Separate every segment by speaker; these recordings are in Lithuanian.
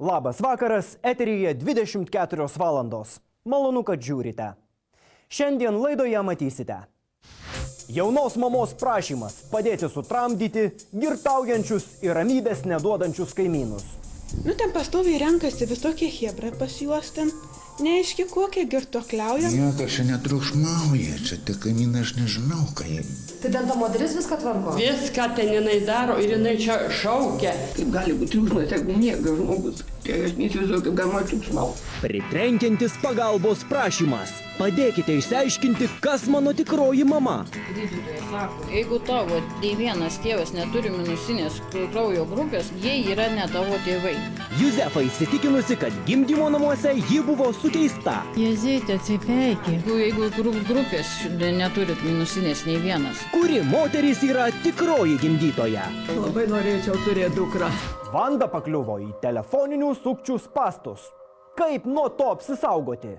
Speaker 1: Labas vakaras, eteryje 24 valandos. Malonu, kad žiūrite. Šiandien laidoje matysite. Jaunos mamos prašymas padėti sutramdyti girtaujančius ir ramybės neduodančius kaimynus.
Speaker 2: Ten pastoviai renkasi visokie hebrai pas juos ten. Neaiški kokie girtuokliauja.
Speaker 3: Niekas čia netriukšmauja, čia tie kaimynai, aš nežinau, ką jie.
Speaker 4: Tai ten ta moteris viską tvarko?
Speaker 5: Viską ten jinai daro ir jinai čia šaukia.
Speaker 6: Kaip gali būti triukšmas, jeigu miega žmogus? Tai aš neįsivaizduoju, kaip galima triukšmauti.
Speaker 1: Pritrenkiantis pagalbos prašymas. Padėkite išsiaiškinti, kas mano tikroji mama.
Speaker 5: Gydytojas sako, jeigu tavo nei vienas tėvas neturi minusinės kraujo grupės, jie yra ne tavo tėvai.
Speaker 1: Juzefa įsitikinusi, kad gimdymo namuose ji buvo sukeista.
Speaker 7: Jėzyti, atsipeikė.
Speaker 5: Jeigu grupės neturit minusinės nei vienas.
Speaker 1: Kuri moteris yra tikroji gimdytoja?
Speaker 6: Labai norėčiau turėti dukrą.
Speaker 1: Vanda pakliuvo į telefoninių sukčių spastus. Kaip nuo to apsisaugoti?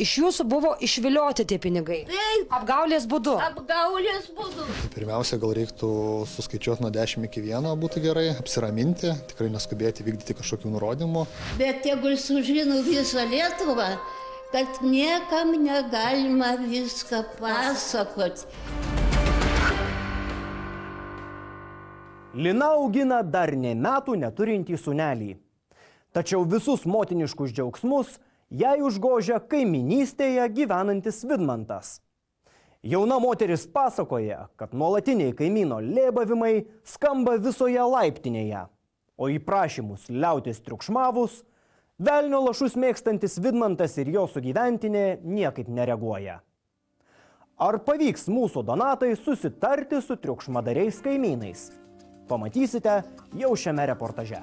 Speaker 4: Iš jūsų buvo išvilioti tie pinigai.
Speaker 8: Taip.
Speaker 4: Apgaulės būdu.
Speaker 8: Apgaulės būdu.
Speaker 9: Pirmiausia, gal reiktų suskaičiuoti nuo 10 iki 1, būtų gerai, apsiraminti, tikrai neskubėti vykdyti kažkokių nurodymų.
Speaker 8: Bet tegul sužino visą Lietuvą, kad niekam negalima viską pasakoti.
Speaker 1: Lina augina dar ne metų neturintį sūnelį. Tačiau visus motiniškus džiaugsmus jai užgožia kaiminystėje gyvenantis Vidmantas. Jauna moteris pasakoja, kad nuolatiniai kaimyno lėbavimai skamba visoje laiptinėje, o į prašymus liautis triukšmavus, velnio lašus mėgstantis Vidmantas ir jo sugyventinė niekaip nereaguoja. Ar pavyks mūsų Donatai susitarti su triukšmadariais kaimynais? Pamatysite jau šiame reportaže.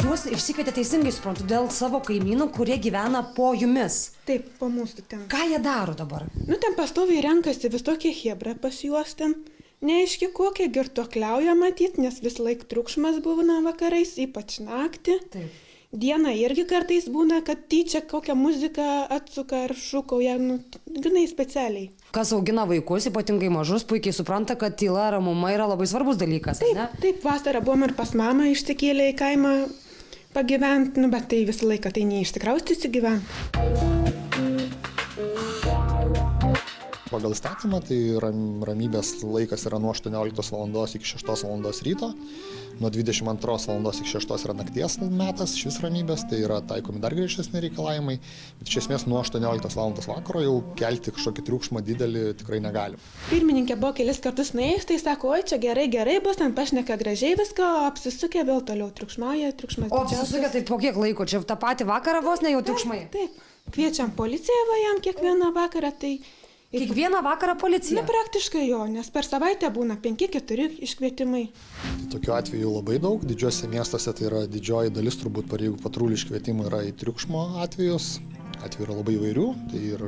Speaker 4: Jūs išsikvietė teisingai, suprantu, dėl savo kaimynų, kurie gyvena po jumis.
Speaker 2: Taip, po mūsų ten.
Speaker 4: Ką jie daro dabar?
Speaker 2: Ten pastoviai renkasi visokie hebrai pas juos ten. Neaiški kokie girtuokliauja matyt, nes vis laik triukšmas būna vakarais, ypač naktį.
Speaker 4: Taip.
Speaker 2: Diena irgi kartais būna, kad tyčia kokią muziką atsuka ar šūkauja, grinai specialiai.
Speaker 4: Kas augina vaikus, ypatingai mažus, puikiai supranta, kad tyla, ramuma yra labai svarbus dalykas,
Speaker 2: Taip,
Speaker 4: ne?
Speaker 2: taip, vasarą buvom ir pas mamą išsikėlę į kaimą pagyventi, bet tai visą laiką tai neišsikraustysi gyventi.
Speaker 9: Pagal įstatymą tai ramybės laikas yra nuo 18 val. Iki 6 val. Ryto, nuo 22 val. Iki 6 yra nakties metas, šis ramybės, tai yra taikomi dar griežtesni reikalavimai, bet iš esmės nuo 18 val. Vakaro jau kelti kažkokį triukšmą didelį tikrai negalim.
Speaker 2: Pirmininkė buvo kelis kartus nuėjus, tai sako, oi čia gerai bus, ten pašneka gražiai viską, o apsisukė vėl toliau triukšmauja, triukšmas
Speaker 4: O apsisukė tai po kiek laiko? Čia tą patį vakarą vos ne jau triukšmai?
Speaker 2: Taip, kviečiam policiją va jam kiekvieną vakarą, tai...
Speaker 4: Kiekvieną vakarą policija?
Speaker 2: Praktiškai jo, nes per savaitę būna 5-4 iškvietimai.
Speaker 9: Tokių atvejų labai daug, didžiuose miestuose tai yra didžioji dalis turbūt pareigų patrulių iškvietimų yra į triukšmo atvejus. Atvejų yra labai įvairių, tai ir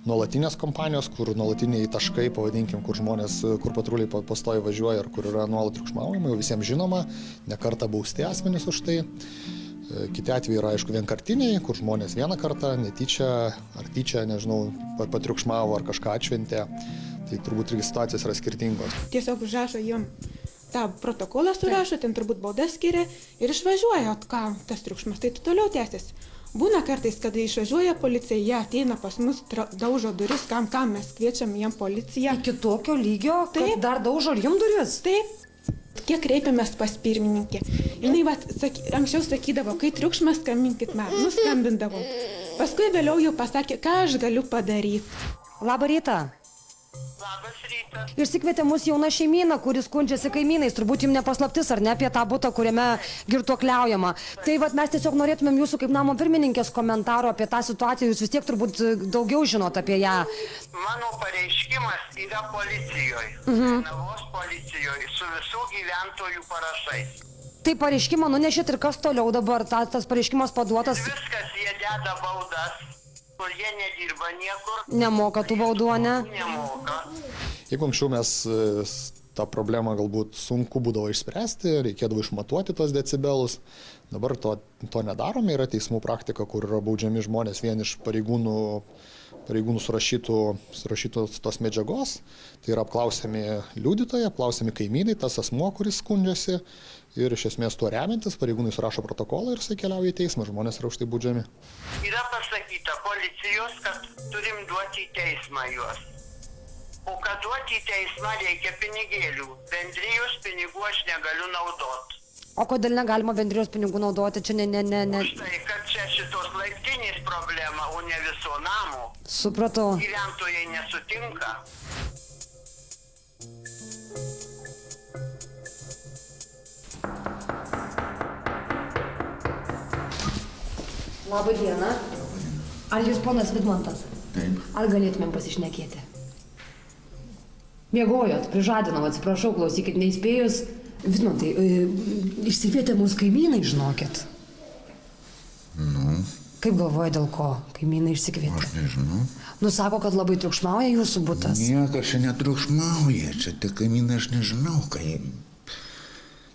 Speaker 9: nuolatinės kompanijos, kur nuolatiniai taškai, pavadinkim, kur žmonės, kur patruliai pastoviai važiuoja ir kur yra nuolat triukšmaujama, jau visiems žinoma, ne kartą bausti asmenys už tai. Kiti atvejai yra, aišku, vienkartiniai, kur žmonės vieną kartą, netyčia ar tyčia, nežinau, patriukšmavo ar kažką atšventė. Tai turbūt irgi situacijos yra skirtingos.
Speaker 2: Tiesiog užrašo jiem tą protokolą, surašo, ten turbūt baudas skiria ir išvažiuoja, o ką tas triukšmas, tai toliau tęsiasi. Būna kartais, kada išvažiuoja policija, jie ateina pas mus, daužo duris, kam mes kviečiam jiem policiją.
Speaker 4: Iki tokio lygio, kad dar daužo ir jums duris?
Speaker 2: Taip. Kiek kreipiamės pas pirmininkę. Jinai anksčiau sakydavo, kai triukšmas, skambinkit man. Nuskambindavau. Paskui vėliau jau pasakė, ką aš galiu padaryti.
Speaker 4: Labą rytą.
Speaker 10: Labas rytas.
Speaker 4: Išsikvietė mūsų jauna šeimyna, kuris skundžiasi kaimynais. Turbūt jums nepaslaptis, ar ne, apie tą butą, kuriame girtuokliaujama. Tai mes tiesiog norėtumėm jūsų kaip namo pirmininkės komentaro apie tą situaciją. Jūs vis tiek turbūt daugiau žinot apie ją.
Speaker 10: Mano pareiškimas yra policijoje. Jonavos policijoje su visų gyventojų parašais.
Speaker 4: Tai pareiškimą nunešėt ir kas toliau dabar? Tas pareiškimas paduotas?
Speaker 10: Viskas, jie deda baudas, kur jie nedirba niekur.
Speaker 4: Nemoka tų baudų, ne?
Speaker 10: Nemoka.
Speaker 9: Jeigu anksčiau mes tą problemą galbūt sunku būdavo išspręsti, reikėdavo išmatuoti tos decibelus. Dabar to nedarome, yra teismų praktika, kur yra baudžiami žmonės vien iš pareigūnų pareigūnų surašytų tos medžiagos, tai yra apklausiami liudytojai, apklausiami kaimynai, tas asmuo, kuris skundžiasi ir iš esmės tuo remiantis pareigūnai surašo protokolą ir jisai keliauja į teismą, žmonės yra už tai baudžiami.
Speaker 10: Yra pasakyta policijos, kad turim duoti į teismą juos. O kad duoti į teismą reikia pinigėlių. Bendrijos pinigų aš negaliu naudoti.
Speaker 4: O kodėl negalima bendrijos pinigų naudoti? Čia ne.
Speaker 10: Už tai, kad čia šitos laiptinės problema, o ne viso namo.
Speaker 4: Supratau.
Speaker 10: Gyventojai nesutinka.
Speaker 4: Labą dieną. Ar jūs ponas Vidmantas?
Speaker 3: Taip.
Speaker 4: Ar galėtumėm pasišnekėti? Mėgojot, prižadinau, atsiprašau, klausykit, neįspėjus. Vidmantai, išsikvietė mūsų kaimynai, žinokit.
Speaker 3: Nu,
Speaker 4: Kaip galvoja, dėl ko kaimynai išsikvietė?
Speaker 3: aš nežinau.
Speaker 4: Nu, sako, kad labai triukšmauja jūsų butas.
Speaker 3: Niekas čia netriukšmauja, čia tie kaimynai, aš nežinau, kai...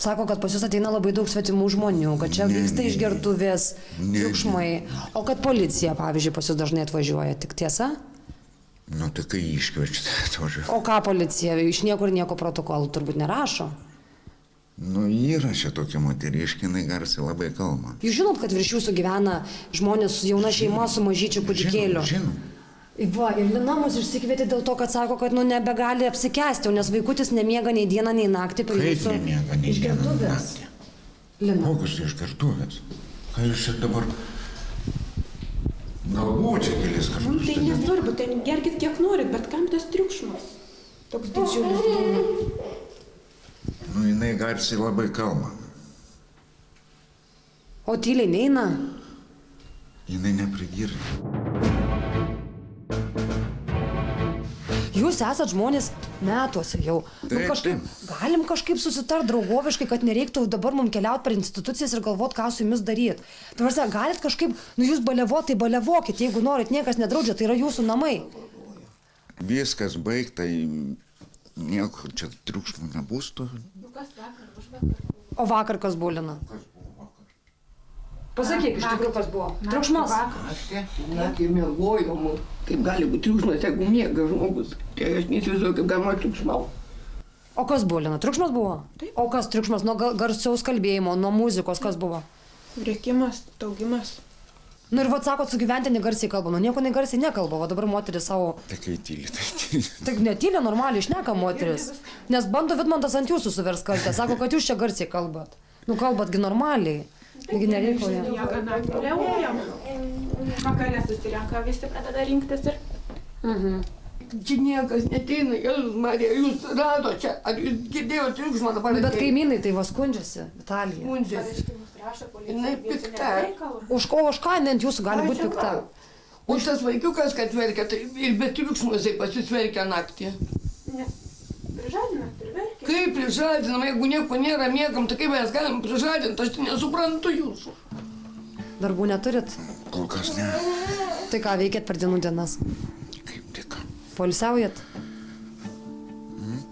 Speaker 4: Sako, kad pas jūs ateina labai daug svetimų žmonių, kad čia vyksta išgertuvės, triukšmai. O kad policija, pavyzdžiui, pas jūs dažnai atvažiuoja, tik tiesa?
Speaker 3: Nu, tai kai iškviečia, atvažiuoju.
Speaker 4: O ką policija, iš niekur nieko protokolų turbūt nerašo?
Speaker 3: Nu, yra čia tokia moteriškė, jinai garsiai labai kalba.
Speaker 4: Jūs žinot, kad virš jūsų gyvena žmonės su jauna šeima, su mažyčiu kūdikėliu?
Speaker 3: Žinom.
Speaker 4: Va, ir Lina mus išsikvietė dėl to, kad sako, kad nebegali apsikęsti, nes vaikutis nemiega nei dieną, nei naktį per
Speaker 3: Kaip
Speaker 4: jūsų
Speaker 3: nemiega, nei dieną, nei
Speaker 4: išgertuves.
Speaker 3: naktį?
Speaker 4: Lina.
Speaker 3: Kokius tai išgertuvės? Ką jūs čia dabar... Galbūt čia kelis
Speaker 2: Man
Speaker 3: kartus.
Speaker 2: tai nesvarbu, tai gerkit kiek norit, bet kam tas triukšmas? Toks didžiulis būna.
Speaker 3: Nu, jinai garsiai labai kalba.
Speaker 4: O tyliai neina?
Speaker 3: Jinai neprigirdi.
Speaker 4: Jūs esat žmonės metuose jau.
Speaker 3: Taip.
Speaker 4: Galim kažkaip susitart draugoviškai, kad nereiktų dabar mums keliauti per institucijas ir galvot, ką su jumis daryt. Tvarsia, galit kažkaip, jūs balevot, tai balevokit, jeigu norit, niekas nedraudžia, tai yra jūsų namai.
Speaker 3: Viskas baigta, nieko čia triukšmų nebus.
Speaker 4: O vakar kas buvo, Lina? Pasakyk, iš tikrųjų kas buvo. Triukšmas.
Speaker 6: Naktį miegojom, kaip gali būti triukšmas, jeigu miega žmogus. Tai aš neįsivaizduoju, kaip galima triukšmauti.
Speaker 4: O kas buvo, Lina? Triukšmas buvo? O kas triukšmas? Nuo garsiaus kalbėjimo, nuo muzikos, kas buvo?
Speaker 2: Rėkimas, taugimas.
Speaker 4: Nu ir vat sakot, sugyventinį garsiai kalba, nu nieko negarsiai nekalba, o dabar moteris savo...
Speaker 3: Tai kai tyli, tai tyli.
Speaker 4: Taip netylė, normaliai šneka moteris. Nes bando Vidmantas ant jūsų suvers kaltę, sako, kad jūs čia garsiai kalbat. Nu kalbatgi normaliai. Taigi nereikalauja.
Speaker 2: Miega naktį liaujam. Vakare susirenka, visi pradeda rinktis ir...
Speaker 6: Čia niekas neteina, Jėzus Marija, jūs rado čia, ar jūs girdėjote triukšmą dabar?
Speaker 4: Bet kaimynai tai va skundžiasi, Vitalija.
Speaker 6: Skundžiasi. Jinai pikta.
Speaker 4: Už ką jinai ant jūsų gali būti pikta?
Speaker 6: O tas vaikiukas, kad verkia, tai ir be triukšmo jisai pasisverkia naktį.
Speaker 2: Nes prižadinat ir verkia.
Speaker 6: Kaip prižadinam, jeigu nieko nėra, miegam, tai kaip mes galim prižadinti, aš tai nesuprantu jūsų.
Speaker 4: Darbų neturit?
Speaker 3: Kol kas ne.
Speaker 4: Tai ką veikėt per dienų dienas?
Speaker 3: Kaip tik.
Speaker 4: Poilsiaujat?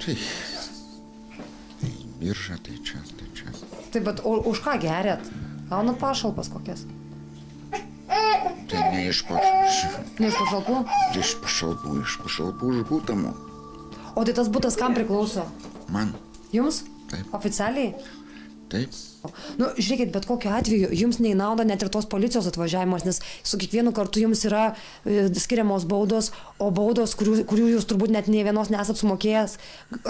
Speaker 3: Tai birža, tai čia, tai čia.
Speaker 4: Taip, bet už ką gerėt? Gaunat pašalpas kokias?
Speaker 3: Tai ne iš pašalpų.
Speaker 4: Ne iš pašalpų?
Speaker 3: Iš pašalpų už būtą moku.
Speaker 4: O tai tas butas kam priklauso?
Speaker 3: Man.
Speaker 4: Jums?
Speaker 3: Taip.
Speaker 4: Oficialiai?
Speaker 3: Taip.
Speaker 4: Nu, žiūrėkit, bet kokiu atveju jums neįnauda net ir tos policijos atvažiavimas, nes su kiekvienu kartu jums yra skiriamos baudos, o baudos, kurių jūs turbūt net nei vienos nesat sumokėjęs,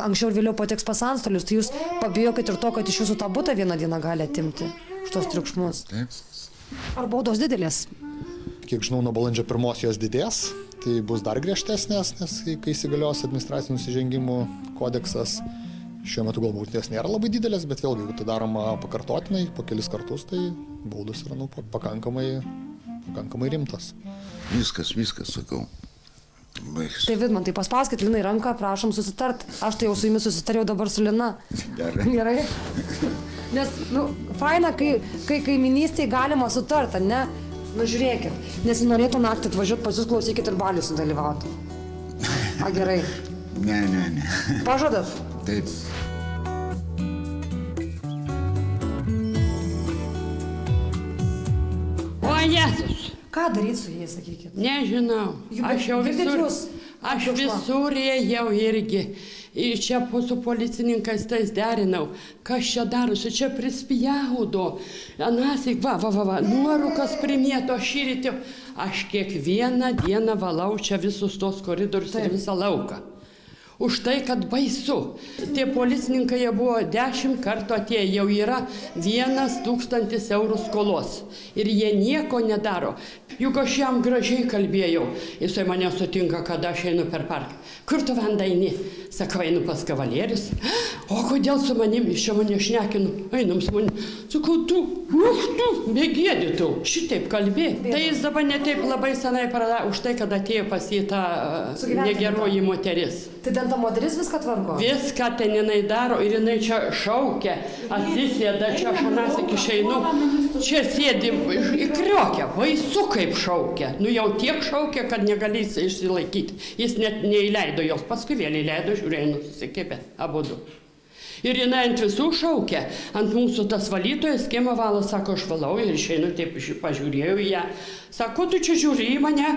Speaker 4: anksčiau ir vėliau pateks pas antstolius, tai jūs pabijokit ir to, kad iš jūsų tą butą vieną dieną gali atimti už tos triukšmus.
Speaker 3: Taip.
Speaker 4: Ar baudos didelės?
Speaker 9: Kiek žinau, nuo balandžio 1 jos didės, tai bus dar griežtesnės, nes kai įsigalios administracinių nusižengimų kodeksas, šiuo metu galbūt jos nėra labai didelės, bet vėlgi, jeigu tai daroma pakartotinai, po kelis kartus, tai baudos yra pakankamai rimtos.
Speaker 3: Viskas, sakau. Baigsiu.
Speaker 4: Tai Vidmantai, paspauskit Linai ranką, prašom susitart. Aš tai jau su jumis susitariau dabar su Lina. Gerai. Nes, faina, kai kaiminystėje galima sutart, ne? Nu, žiūrėkit, nes norėtų naktį atvažiuoti pas jūs, klausykit ir balių sudalyvauti. A, gerai.
Speaker 3: Ne.
Speaker 4: Pažadat?
Speaker 3: Taip.
Speaker 5: O Jėzus,
Speaker 4: Ką daryti su jais, sakykit?
Speaker 11: Nežinau. Aš jau visur ėjau irgi. Ir čia su policininkais tais derinau. Kas čia darosi? Čia prispjaudo. Anasik, va, nuorūkas primėto šįrytį. Aš kiekvieną dieną valau čia visus tos koridorius ir visą lauką. Už tai, kad baisu. Tie policininkai jie buvo 10 kartų atėję, jau yra 1000 eurų skolos. Ir jie nieko nedaro. Juk aš jam gražiai kalbėjau. Jisai mane sutinka, kad aš einu per parką. Kur tu Vanda eini? Sakau, einu pas kavalierius. O kodėl su manim, iš čia mane šnekinu? Einam su manim. Sakau, tu, begėdi tu, šitaip kalbė. Tai jis dabar netaip labai senai pradėjo, už tai, kad atėjo pas jį tą negeroji moteris.
Speaker 4: Tai ten ta moteris viską tvarko?
Speaker 11: Viską ten jinai daro ir jinai čia šaukia, atsisėda, čia aš anasik išeinu, čia sėdi įkriokia, baisu kaip šaukia. Nu jau tiek šaukia, kad negalės išsilaikyti. Jis net neįleido jos, paskui vėl įleido, žiūrėjau, nusikėpė, abudu. Ir jinai ant visų šaukia, ant mūsų tas valytojas, kiemą valo, sako, aš valau ir išeinu, taip pažiūrėjau į ją. Sako, tu čia žiūri į mane,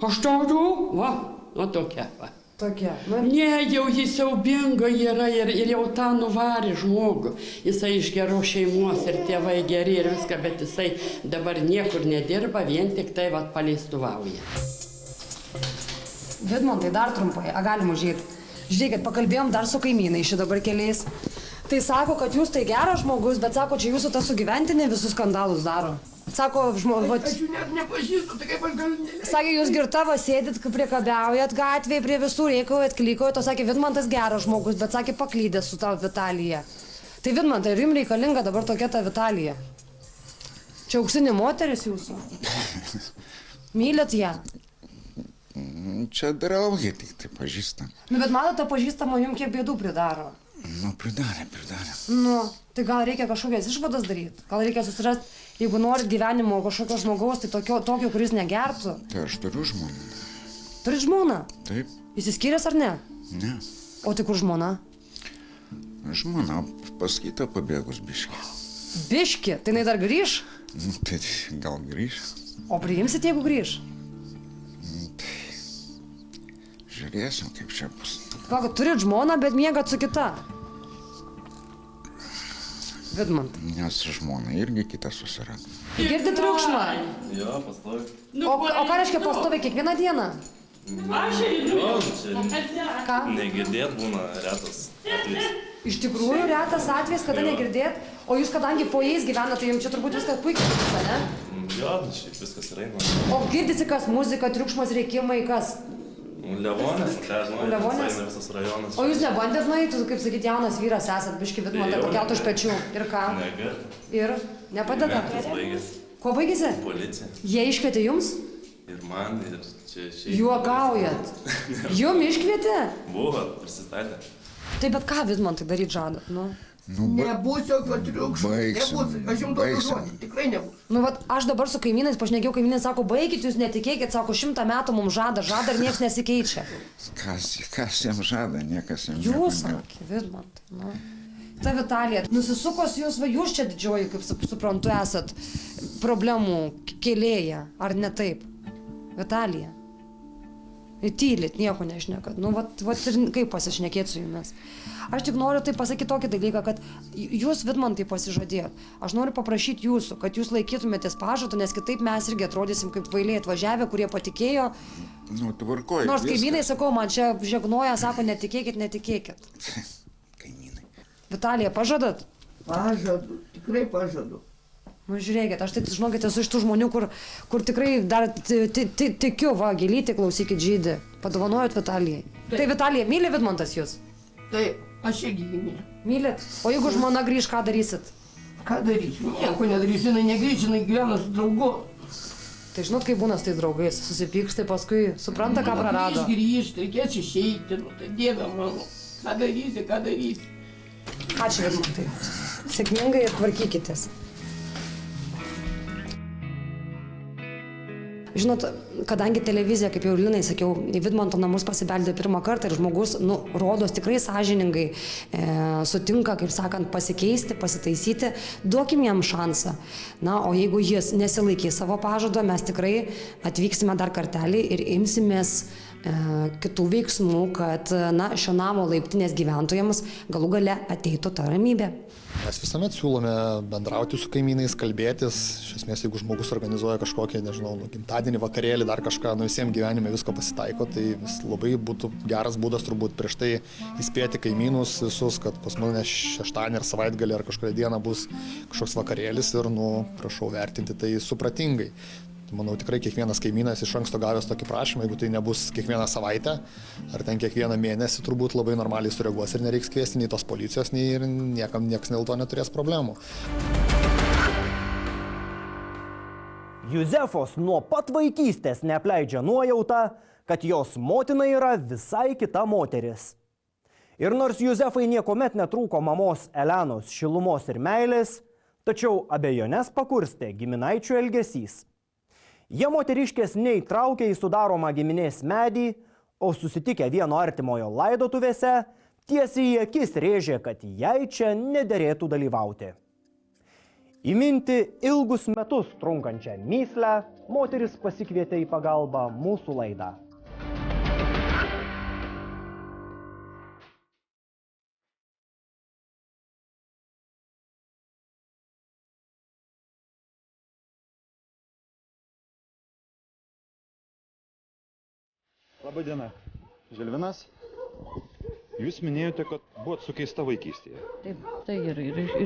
Speaker 11: aš tau, va, nu tokia, va.
Speaker 4: Tokia.
Speaker 11: Ne, jau jis siaubinga yra ir jau tą nuvarė žmogų. Jisai iš geros šeimos ir tėvai geri ir viską, bet jisai dabar niekur nedirba, vien tik tai vat paleistuvauja.
Speaker 4: Vidmantai, dar trumpai, galim užėti. Žiūrėkit, pakalbėjom dar su kaimynai ši dabar keliais. Tai sako, kad jūs tai geras žmogus, bet sako, čia jūsų tas sugyventinė visus skandalus daro. Sako, žmogus...
Speaker 6: Aš jų net nepažįstu, tai kaip aš galiu neleisti.
Speaker 4: Sakė, jūs girtavo sėdit, priekabiaujat gatvėje, prie visų reikaujat, klykojat, o sakė, Vidmantas geras žmogus, bet sakė, paklydęs su tavo Vitalija. Tai Vidmantai, ar jums reikalinga dabar tokia ta Vitalija? Čia auksinė moteris jūsų? Mylit ją?
Speaker 3: Čia draugė, tik tai pažįstam.
Speaker 4: Nu, bet matote, pažįstamo jums kiek bėdų pridaro.
Speaker 3: Nu, pridarė.
Speaker 4: Nu, tai gal reikia kažkokias išvadas daryti? Gal reikia susirasti, jeigu norit gyvenimo kažkokio žmogaus, tai tokio, kuris negertų?
Speaker 3: Tai aš turiu žmoną.
Speaker 4: Turit žmoną?
Speaker 3: Taip.
Speaker 4: Įsiskyręs ar ne?
Speaker 3: Ne.
Speaker 4: O tai kur žmona?
Speaker 3: Žmona pas kitą pabėgus biškį.
Speaker 4: Biškį? Tai jinai dar grįš?
Speaker 3: Nu, tai gal grįž.
Speaker 4: O priimsit, jeigu grįž?
Speaker 3: Žiūrėsim, kaip čia bus.
Speaker 4: Palauk, turit žmoną, bet miegat su kita. Vidmant.
Speaker 3: Nes žmona irgi kitą susirado.
Speaker 4: Girdit triukšmą?
Speaker 12: Jo, pastovi.
Speaker 4: O ką reiškia pastovi kiekvieną dieną?
Speaker 12: Jo, čia
Speaker 4: Ką?
Speaker 12: negirdėt būna retas atvejis.
Speaker 4: Iš tikrųjų, retas atvejis, kada negirdėt, o jūs kadangi po jais gyvenate, tai jums čia turbūt viskas puikiai vyksta, ne?
Speaker 12: Jo, šiaip viskas yra eina.
Speaker 4: O girdisi kas muzika, triukšmas, rėkimai, kas?
Speaker 12: Levonės, ką žinau,
Speaker 4: Levonės?
Speaker 12: eina visas rajonas.
Speaker 4: O jūs nebandėt nueiti, kaip sakyti, jaunas vyras esat, biški Vidmantą, pakelt už pečių. Ir ką?
Speaker 12: Negird.
Speaker 4: Ir? Nepadeda?
Speaker 12: Metas baigėsi.
Speaker 4: Ko baigėsi?
Speaker 12: Policija.
Speaker 4: Jie iškvietė jums?
Speaker 12: Ir man, ir čia šiaip.
Speaker 4: Juokaujat. Jum iškvietė?
Speaker 12: Buvo, prisistatė.
Speaker 4: Tai bet ką Vidmantai daryt žadat, nu?
Speaker 6: Nebus jokio triukšmo. Nebus. Aš jums duodu žodį. Tikrai nebus.
Speaker 4: Nu, vat, aš dabar su kaimynais pašnekėjau, kaimynai sako, baikit, jūs netikėkit, sako, 100 metų mums žada ir niekas nesikeičia.
Speaker 3: Kas jiems žada, niekas jiems žada.
Speaker 4: Jūs, sakė, Vidmantai, nu. Ta Vitalija, nusisukos jūs, va, jūs čia didžioji, kaip suprantu, esat problemų kėlėja, ar ne taip? Vitalija. Tylit, nieko nešnekat. Nu, vat ir kaip pasišnekėti su jumis. Aš tik noriu tai pasakyti tokį dalyką, kad jūs, Vidmantai, pasižadėjot. Aš noriu paprašyti jūsų, kad jūs laikytumėtės pažado, nes kitaip mes irgi atrodysim kaip kvailiai atvažiavę, kurie patikėjo.
Speaker 3: Nu, tvarkoj.
Speaker 4: Nors kaimynai, sakau, man čia žegnoja, sako, netikėkit.
Speaker 3: Kaimynai.
Speaker 4: Vitalija, pažadat?
Speaker 6: Pažadu, tikrai pažadu.
Speaker 4: Nu, žiūrėkit, aš tai, žinokit, esu iš tų žmonių, kur tikrai dar tikiu, va, gėlytį klausykit žydį. Padovanojot Vitalijai. Tai Vitalija, myli Vidmantas jūs?
Speaker 6: Taip, aš irgi jį myliu.
Speaker 4: Mylit? O jeigu žmona grįž, ką darysit?
Speaker 6: Ką darysiu? Nieko nedarysiu, jinai negrįž, jinai gyvena su draugu.
Speaker 4: Tai žinot, kaip būna su tais draugais, susipyksta, paskui supranta, ką prarado.
Speaker 6: Grįžti, reikės išeiti, nu tai dieve mano. Ką darysi?
Speaker 4: Ačiū, Vidmantai. Sėkmingai ir tvarkykitės. Žinot, kadangi televizija, kaip jau Linai sakiau, į Vidmanto namus pasibeldė pirmą kartą ir žmogus, rodos tikrai sąžiningai sutinka, kaip sakant, pasikeisti, pasitaisyti, duokim jam šansą. Na, o jeigu jis nesilaikys savo pažado, mes tikrai atvyksime dar kartelį ir imsimės kitų veiksmų, kad šio namo laiptinės gyventojams galų gale ateitų ta ramybė.
Speaker 9: Mes visuomet siūlome bendrauti su kaimynais, kalbėtis. Iš esmės, jeigu žmogus organizuoja kažkokį, nežinau, gimtadienį, vakarėlį, dar kažką, visiems gyvenime visko pasitaiko, tai labai būtų geras būdas turbūt prieš tai įspėti kaimynus visus, kad pas mane šeštadienį ar savaitgalį ar kažkokią dieną bus kažkoks vakarėlis ir, prašau vertinti tai supratingai. Manau, tikrai kiekvienas kaimynas iš anksto gavęs tokį prašymą, jeigu tai nebus kiekvieną savaitę ar ten kiekvieną mėnesį, turbūt labai normaliai sureaguos ir nereiks kviesti nei tos policijos, nei ir niekas dėl to neturės problemų.
Speaker 1: Juzefos nuo pat vaikystės neapleidžia nuojauta, kad jos motina yra visai kita moteris. Ir nors Juzefai niekuomet netrūko mamos Elenos šilumos ir meilės, tačiau abejonės pakurstė giminaičių elgesys. Jie moteriškės neįtraukė į sudaromą giminės medį, o susitikę vieno artimojo laidotuvėse, tiesiai į akis rėžė, kad jai čia nederėtų dalyvauti. Įminti ilgus metus trunkančią mįslę, moteris pasikvietė į pagalbą mūsų laidą.
Speaker 13: Labadiena, Žilvinas. Jūs minėjote, kad buvot sukeista vaikystėje.
Speaker 5: Taip, tai ir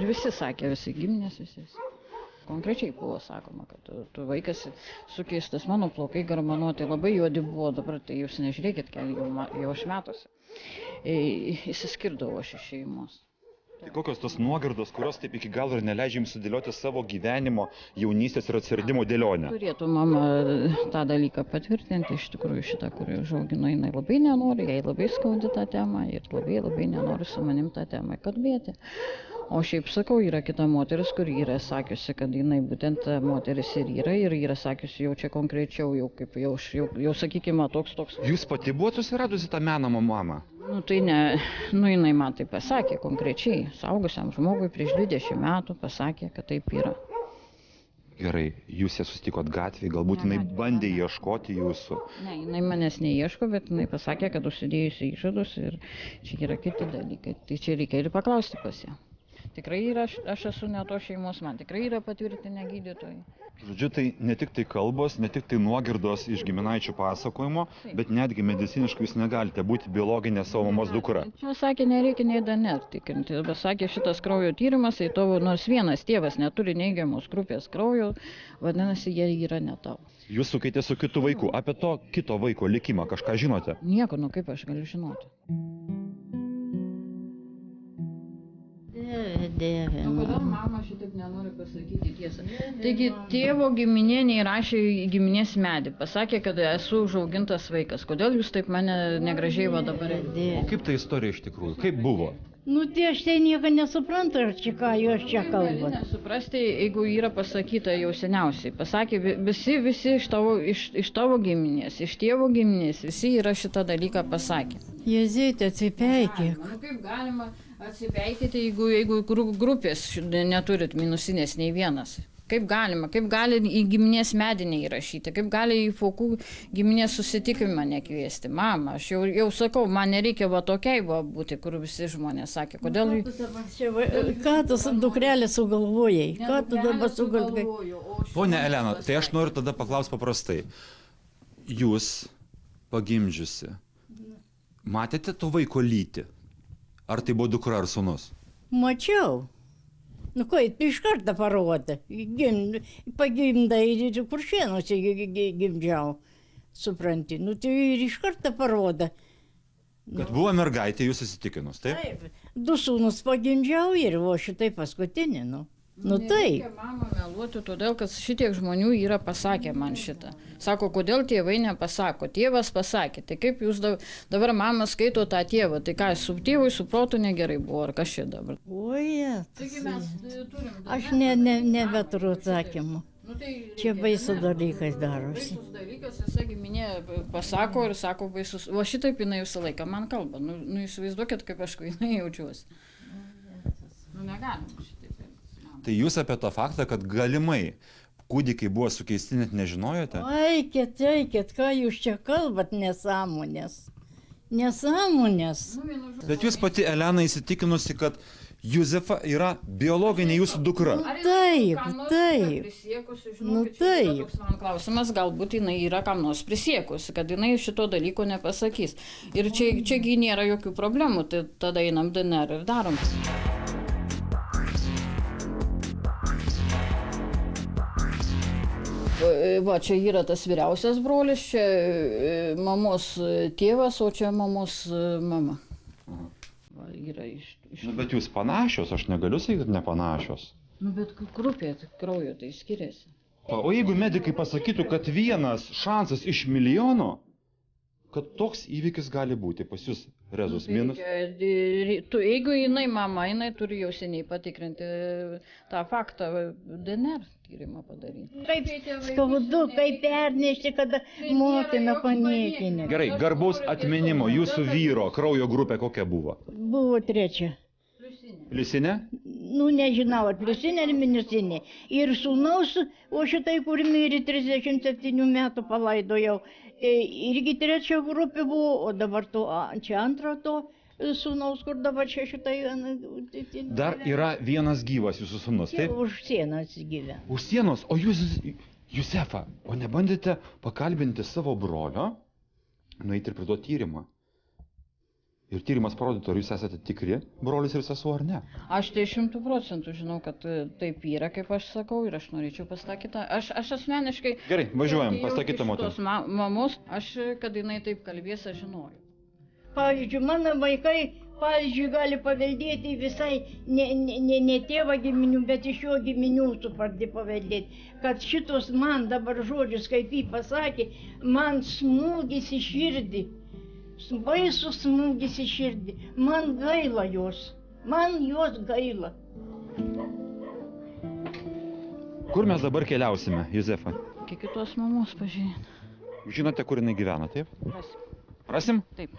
Speaker 5: visi sakė, visi giminės, visi. Konkrečiai buvo sakoma, kad tu vaikas sukeistas, mano plaukai garmanuoti, labai juodi buvo, dabar tai jūs nežiūrėkit, jau aš metuose. Įsiskirdavo iš šeimos.
Speaker 13: Tai kokios tos nuogirdos, kurios taip iki galo ir neleidžia jums sudėlioti savo gyvenimo, jaunystės ir atsiradimo dėlionę?
Speaker 5: Turėtų mama tą dalyką patvirtinti, iš tikrųjų šitą, kurį užaugino, jinai labai nenori, jai labai skaudi tą temą ir labai nenori su manim tą temą kalbėti. O šiaip sakau, yra kita moteris, kuri yra sakiusi, kad jinai būtent moteris ir yra sakiusi jau čia konkrečiau, jau sakykime, toks.
Speaker 13: Jūs pati buvote susiradusi tą menamą mamą?
Speaker 5: Tai ne, jinai man tai pasakė konkrečiai, saugusiam žmogui prieš 20 metų pasakė, kad taip yra.
Speaker 13: Gerai, jūs ją susitikot gatvėje, galbūt jinai bandė ieškoti jūsų.
Speaker 5: Ne, jinai manęs neieško, bet jinai pasakė, kad užsidėjusi išžadus ir čia yra kiti dalykai. Tai čia reikia ir paklausti pas ją. Tikrai yra, aš esu ne to šeimos, man tikrai yra patvirtinę gydytojai.
Speaker 13: Žodžiu, tai ne tik tai kalbos, ne tik tai nuogirdos iš giminaičių pasakojimo, bet netgi mediciniškai jūs negalite būti biologinė savo mamos dukra.
Speaker 5: Čia sakė, nereikia nei DNR tikrinti, bet sakė, šitas kraujo tyrimas, tai tavo nors vienas tėvas neturi neigiamos grupės kraujo, vadinasi, jie yra ne tavo.
Speaker 13: Jūs sukeitė su kitu vaiku, apie to kito vaiko likimą kažką žinote?
Speaker 5: Nieko, kaip aš galiu žinoti. Dieve. Kodėl mama šitaip nenori pasakyti tiesą? Taigi tėvo giminė neįrašė į giminės medį. Pasakė, kad esu užaugintas vaikas. Kodėl jūs taip mane negražiai va dabar?
Speaker 13: O kaip ta istorija iš tikrųjų? Kaip buvo?
Speaker 14: Tai aš tai nieko nesuprantu, ką jūs čia kalbate.
Speaker 5: Nesuprasti, jeigu yra pasakyta jau seniausiai. Pasakė, visi iš tavo giminės, iš tėvo giminės, visi yra šitą dalyką pasakė.
Speaker 7: Jėzyti, atsipeikėk.
Speaker 5: Kaip galima atsipeikyti, jeigu grupės neturit minusinės nei vienas? Kaip gali į giminės medį neįrašyti, kaip gali į Fokų giminės susitikimą nekviesti? Mama, aš jau sakau, man nereikia va tokiai būti, kur visi žmonės sakė. Kodėl?
Speaker 7: Ką tu dukrelė sugalvojai? Ką tu dabar sugalvojai?
Speaker 13: Ponia Elena, tai aš noriu tada paklausti paprastai. Jūs pagimdžiusi, matėte to vaiko lytį? Ar tai buvo dukra ar sūnus?
Speaker 7: Mačiau. Iš karto parodė. Pagimdai ir Kuršėnuose gimdžiau, supranti. Tai ir iš karto parodė.
Speaker 13: Kad buvo mergaitė, jūs įsitikinus, taip?
Speaker 7: Taip. 2 sūnus pagimdžiau ir šitai paskutinį, taip.
Speaker 5: Nereikia mama meluoti, todėl, kad šitiek žmonių yra pasakę man šitą. Sako, kodėl tėvai nepasako? Tėvas pasakė. Tai kaip jūs dabar mama skaito tą tėvą? Tai ką, su tėvui, su protu negerai buvo, ar kas čia dabar?
Speaker 7: Oje, aš nebeturiu atsakymų.
Speaker 14: Čia baisus dalykas darosi.
Speaker 5: Baisus dalykas, visa giminė pasako ir sako baisus. O šitaip jinai visą laiką man kalba. Nu įsivaizduokit, kaip aš jinai jaučiuosi. Negalim šitaip.
Speaker 13: Tai jūs apie tą faktą, kad galimai kūdikiai buvo sukeisti, net nežinojote?
Speaker 14: Eikit, ką jūs čia kalbat, nesąmonės. Nesąmonės.
Speaker 13: Bet jūs pati, Elena, įsitikinusi, kad Juzefa yra biologinė jūsų dukra.
Speaker 14: Taip. Nu taip.
Speaker 5: Toks man klausimas, galbūt jinai yra kam nors prisiekusi, kad jinai šito dalyko nepasakys. Ir čiagi nėra jokių problemų, tai tada einam DNR ir darom. Va, čia yra tas vyriausias brolis, čia mamos tėvas, o čia mamos mama. Va, yra
Speaker 13: Bet jūs panašios, aš negaliu sakyti, kad nepanašios.
Speaker 5: Bet grupė kraujo tai skiriasi.
Speaker 13: O jeigu medikai pasakytų, kad vienas šansas iš milijono, kad toks įvykis gali būti pas jūs rezus minus?
Speaker 5: Jeigu jinai mama, jinai turi jau seniai patikrinti tą faktą, DNR tyrimą padaryti.
Speaker 14: Kaip skaudu, kaip pernešti, kada motina paniekinė.
Speaker 13: Gerai, garbaus atminimo, jūsų vyro kraujo grupė kokia buvo?
Speaker 14: Buvo 3.
Speaker 13: Pliusinė?
Speaker 14: Nu, nežinau, ar pliusinė ar minusinė. Ir sūnaus, o šitai, kur mirė 37 metų palaidojau, irgi 3 grupė buvo, o dabar čia 2 to sūnaus, kur dabar čia šitai...
Speaker 13: Dar yra vienas gyvas jūsų sūnus, taip?
Speaker 14: Už sienos gyvena.
Speaker 13: Už sienos? O jūs, Juzefa, o nebandėte pakalbinti savo brolio, nueiti ir priduoti tyrimą? Ir tyrimas parodytų, ar jūs esate tikri brolis ir sesuo ar ne?
Speaker 5: Aš tai 100% žinau, kad taip yra, kaip aš sakau, ir aš norėčiau pas tą kitą. Aš asmeniškai...
Speaker 13: Gerai, važiuojam, pas tą kitą moterį.
Speaker 5: Mamos, kad jinai taip kalbės, aš žinojau.
Speaker 14: Pavyzdžiui, mano vaikai, gali paveldėti visai ne tėvo giminių, bet iš jo giminių supardė paveldėti. Kad šitos man dabar žodžius, kaip jį pasakė, man smūgis į širdį. Baisus smūgis į širdį. Man gaila jos. Man jos gaila.
Speaker 13: Kur mes dabar keliausime, Juzefa?
Speaker 5: Iki kitos mamos pažiūrėti.
Speaker 13: Žinote, kur jinai gyvena, taip?
Speaker 5: Rasim.
Speaker 13: Rasim?
Speaker 5: Taip.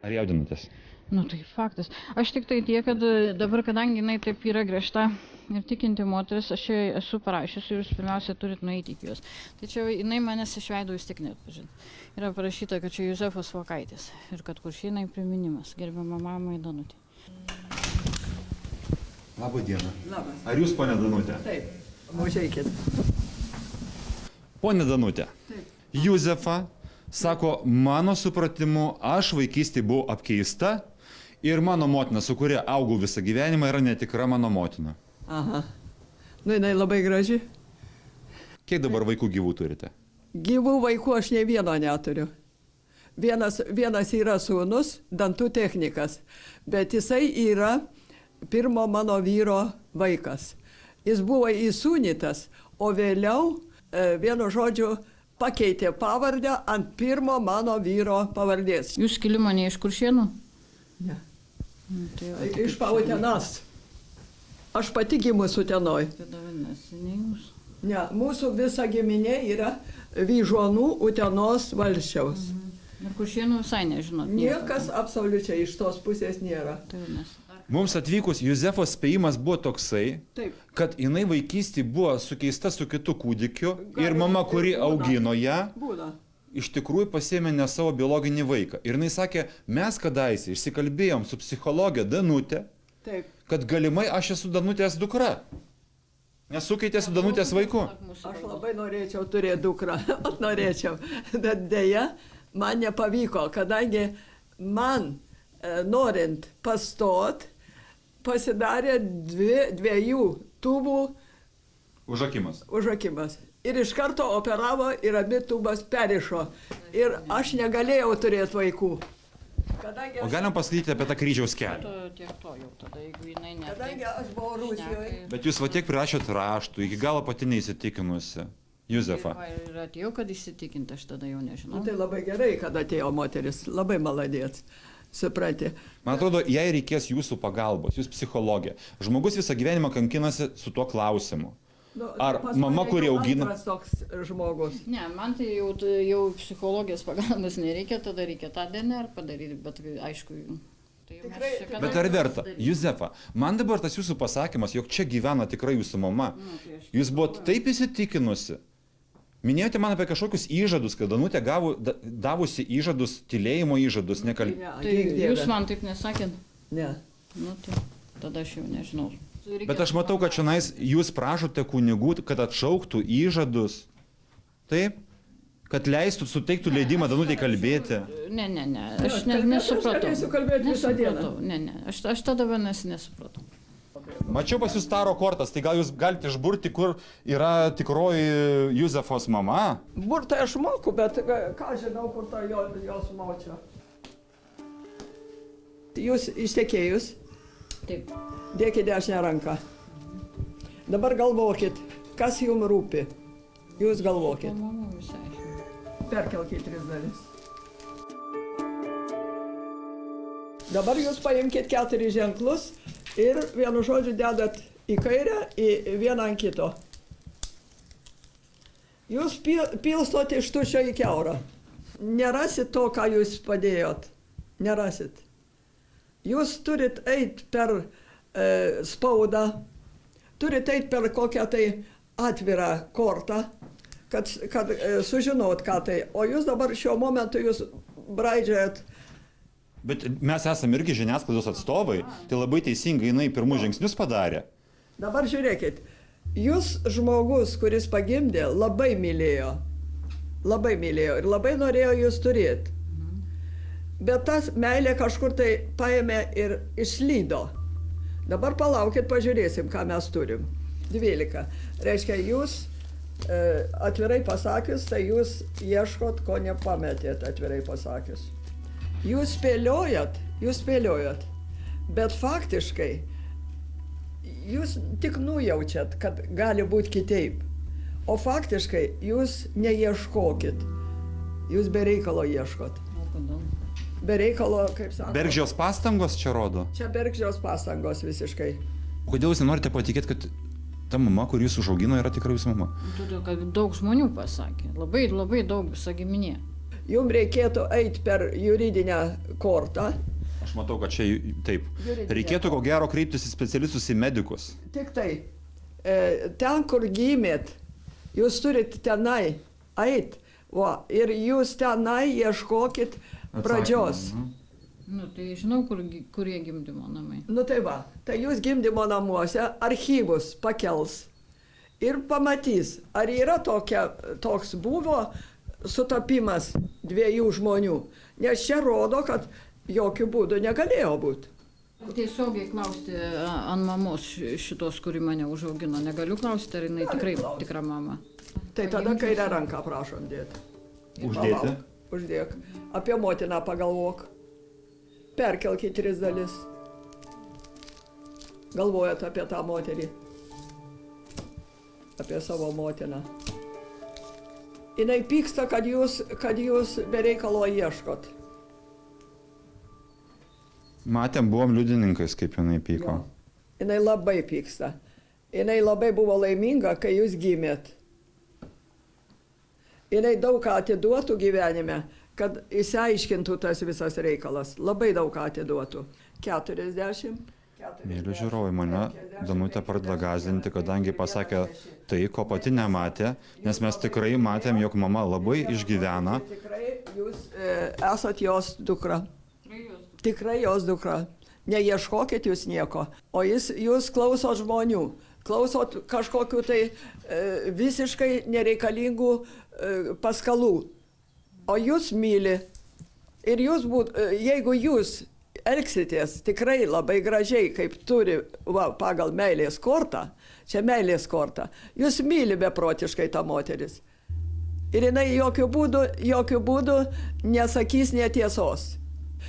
Speaker 13: Ar jaudinatės?
Speaker 5: Nu tai faktas. Aš tik tai tiek, kad dabar, kadangi jinai taip yra griežta ir tikinti moteris, aš čia esu parašiusi ir jūs pirmiausia turit nueiti iki jos. Tai čia jinai manęs iš veido vis tik neatpažino. Yra parašyta, kad čia Juzefas Vakaitis ir kad Kuršėnai priminimas, gerbiama mamai Danutė.
Speaker 13: Labą dieną.
Speaker 6: Labas.
Speaker 13: Ar jūs, ponė Danutė?
Speaker 6: Taip, užeikit.
Speaker 13: Ponė Danutė, Juzefa sako, mano supratimu, aš vaikystėje buvau apkeista ir mano motina, su kuria augau visą gyvenimą, yra netikra mano motina.
Speaker 6: Aha. Nu, jinai labai graži.
Speaker 13: Kiek dabar vaikų gyvų turite?
Speaker 6: Gyvų vaikų aš ne vieno neturiu. Vienas yra sūnus, dantų technikas, bet jisai yra pirmo mano vyro vaikas. Jis buvo įsūnytas, o vėliau, vienu žodžiu, pakeitė pavardę ant pirmo mano vyro pavardės.
Speaker 5: Jūs kilimo ne iš Kuršėnų?
Speaker 6: Ne. Iš Pautenos. Aš pati gimus Utenoj.
Speaker 5: Tada vadinasi, ne jūs?
Speaker 6: Ne, mūsų visa giminė yra Vyžuonų Utenos valsčiaus.
Speaker 5: Ir Kuršėnų visai nežinot?
Speaker 6: Niekas absoliučiai iš tos pusės nėra.
Speaker 5: Tai vadinasi.
Speaker 13: Mums atvykus Juzefos spėjimas buvo toksai,
Speaker 6: Taip.
Speaker 13: kad jinai vaikystėje buvo sukeista su kitu kūdikiu ir mama, kuri augino ją, iš tikrųjų pasėmė ne savo biologinį vaiką. Ir jinai sakė, mes kadaise išsikalbėjom su psichologė Danutė,
Speaker 6: Taip.
Speaker 13: kad galimai aš esu Danutės dukra. Nesukeitė su Danutės vaiku.
Speaker 6: Aš labai norėčiau turėti dukrą, norėčiau, bet dėja man nepavyko, kadangi man norint pastot, pasidarė 2 tūbų
Speaker 13: Užakimas.
Speaker 6: Užakimas. Ir iš karto operavo ir abi tubas perišo. Ir aš negalėjau turėti vaikų.
Speaker 13: O galim pasakyti apie tą kryžiaus kelią.
Speaker 5: Tiek to jau tada, jeigu jinai ne.
Speaker 6: Kadangi aš buvau Rusijoje.
Speaker 13: Bet jūs va tiek prirašėt raštų, iki galo pati neįsitikinusi. Juzefa.
Speaker 5: Ir atėjau, kad įsitikinti, aš tada jau nežinau.
Speaker 6: Tai labai gerai, kad atėjo moteris. Labai maladėts. Supranti.
Speaker 13: Man atrodo, jai reikės jūsų pagalbos, jūs psichologė. Žmogus visą gyvenimą kankinasi su tuo klausimu. Ar mama, kuri augina...
Speaker 6: Antras toks žmogus.
Speaker 5: Ne, man tai jau psichologijos pagalbos nereikia, tada reikia tą DNR padaryti, bet aišku...
Speaker 13: Bet ar verta? Juzefa, man dabar tas jūsų pasakymas, jog čia gyvena tikrai jūsų mama. Jūs buvot taip įsitikinusi. Minėjote man apie kažkokius įžadus, kad Danutė davusi įžadus, tylėjimo įžadus, nekalbėjo.
Speaker 5: Tai jūs man taip nesakėt?
Speaker 6: Ne.
Speaker 5: Nu, tai tada aš jau nežinau.
Speaker 13: Bet aš matau, kad šiandien jūs prašote kunigų, kad atšauktų įžadus. Taip? Kad leistų, suteiktų leidimą Danutei kalbėti.
Speaker 5: Ne, aš nesupratau.
Speaker 6: Aš galėsiu kalbėti visą dieną.
Speaker 5: Ne, aš tada vadinasi nesupratau.
Speaker 13: Mačiau pas jūs taro kortas, tai gal jūs galite išburti, kur yra tikroji Juzefos mama?
Speaker 6: Burtai aš moku, bet ką žinau, kur ta jos močia. Jūs ištekėjus?
Speaker 5: Taip.
Speaker 6: Dėkit dešinę ranką. Dabar galvokit, kas jums rūpi. Jūs galvokit. Perkelkit 3 dalis. Dabar jūs paimkit 4 ženklus ir vienu žodžiu dedat į kairę, į vieną ant kito. Jūs pilstot iš tuščio į kiaurą. Nerasit to, ką jūs padėjot. Nerasit. Jūs turit eiti per spaudą, turit eiti per kokią tai atvirą kortą, kad sužinot, ką tai. O jūs dabar šiuo momentu jūs braidžiat.
Speaker 13: Bet mes esame irgi žiniasklaidos atstovai, tai labai teisingai jinai pirmus žingsnius padarė.
Speaker 6: Dabar žiūrėkit, jūs žmogus, kuris pagimdė, labai mylėjo ir labai norėjo jūs turėti. Bet tas meilė kažkur tai paėmė ir išslydo. Dabar palaukit, pažiūrėsim, ką mes turim. 12. Reiškia, jūs atvirai pasakius, tai jūs ieškot, ko nepametėt, atvirai pasakius. Jūs spėliojat, bet faktiškai jūs tik nujaučiat, kad gali būti kitaip. O faktiškai jūs neieškokit, jūs be reikalo ieškot. Be reikalo, kaip sakoma.
Speaker 13: Bergždžios pastangos čia rodo?
Speaker 6: Čia bergždžios pastangos visiškai.
Speaker 13: Kodėl jūs nenorite patikėti, kad ta mama, kur jūs užaugino, yra tikrai jūsų mama?
Speaker 5: Todėl, kad daug žmonių pasakė. Labai daug visa giminė.
Speaker 6: Jums reikėtų eiti per juridinę kortą.
Speaker 13: Aš matau, kad čia taip. Reikėtų ko gero kreiptis į specialistus, į medikus.
Speaker 6: Tik tai, ten, kur gimėt, jūs turit tenai eiti, ir jūs tenai ieškokit pradžios.
Speaker 5: Nu, tai žinau, kurie gimdymo namai.
Speaker 6: Nu tai va, tai jūs gimdymo namuose archyvus pakels ir pamatys, ar yra toks buvo sutapimas 2 žmonių. Nes čia rodo, kad jokių būdų negalėjo būti.
Speaker 5: Tiesiogiai klausti ant mamos šitos, kuri mane užaugino. Negaliu klausti, ar jinai tikrai tikra mama.
Speaker 6: Tai tada kairę ranką prašom dėti.
Speaker 13: Uždėti?
Speaker 6: Uždėk. Apie motiną pagalvok. Perkelkit 3 dalis. Galvojat apie tą moterį. Apie savo motiną. Jinai pyksta, kad jūs be reikalo ieškot.
Speaker 13: Matėm, buvom liudininkais, kaip jinai pyko.
Speaker 6: Jinai labai pyksta. Jinai labai buvo laiminga, kai jūs gimėt. Jinai daug ką atiduotų gyvenime, kad įsiaiškintų tas visas reikalas. Labai daug ką atiduotų. 40.
Speaker 13: Mėly žiūrovai, mane Danutė pradeda gąsdinti, kadangi pasakė tai, ko pati nematė, nes mes tikrai matėm, jog mama labai išgyvena.
Speaker 6: Tikrai jūs esat jos dukra. Tikrai jos dukra. Neieškokit jūs nieko. O jūs klausot žmonių. Klausot kažkokių tai visiškai nereikalingų paskalų. O jūs myli. Ir jeigu jūs elgsitės tikrai labai gražiai, kaip turi pagal meilės kortą, čia meilės kortą, jūs myli beprotiškai tą moteris. Ir jinai jokių būdų nesakys netiesos.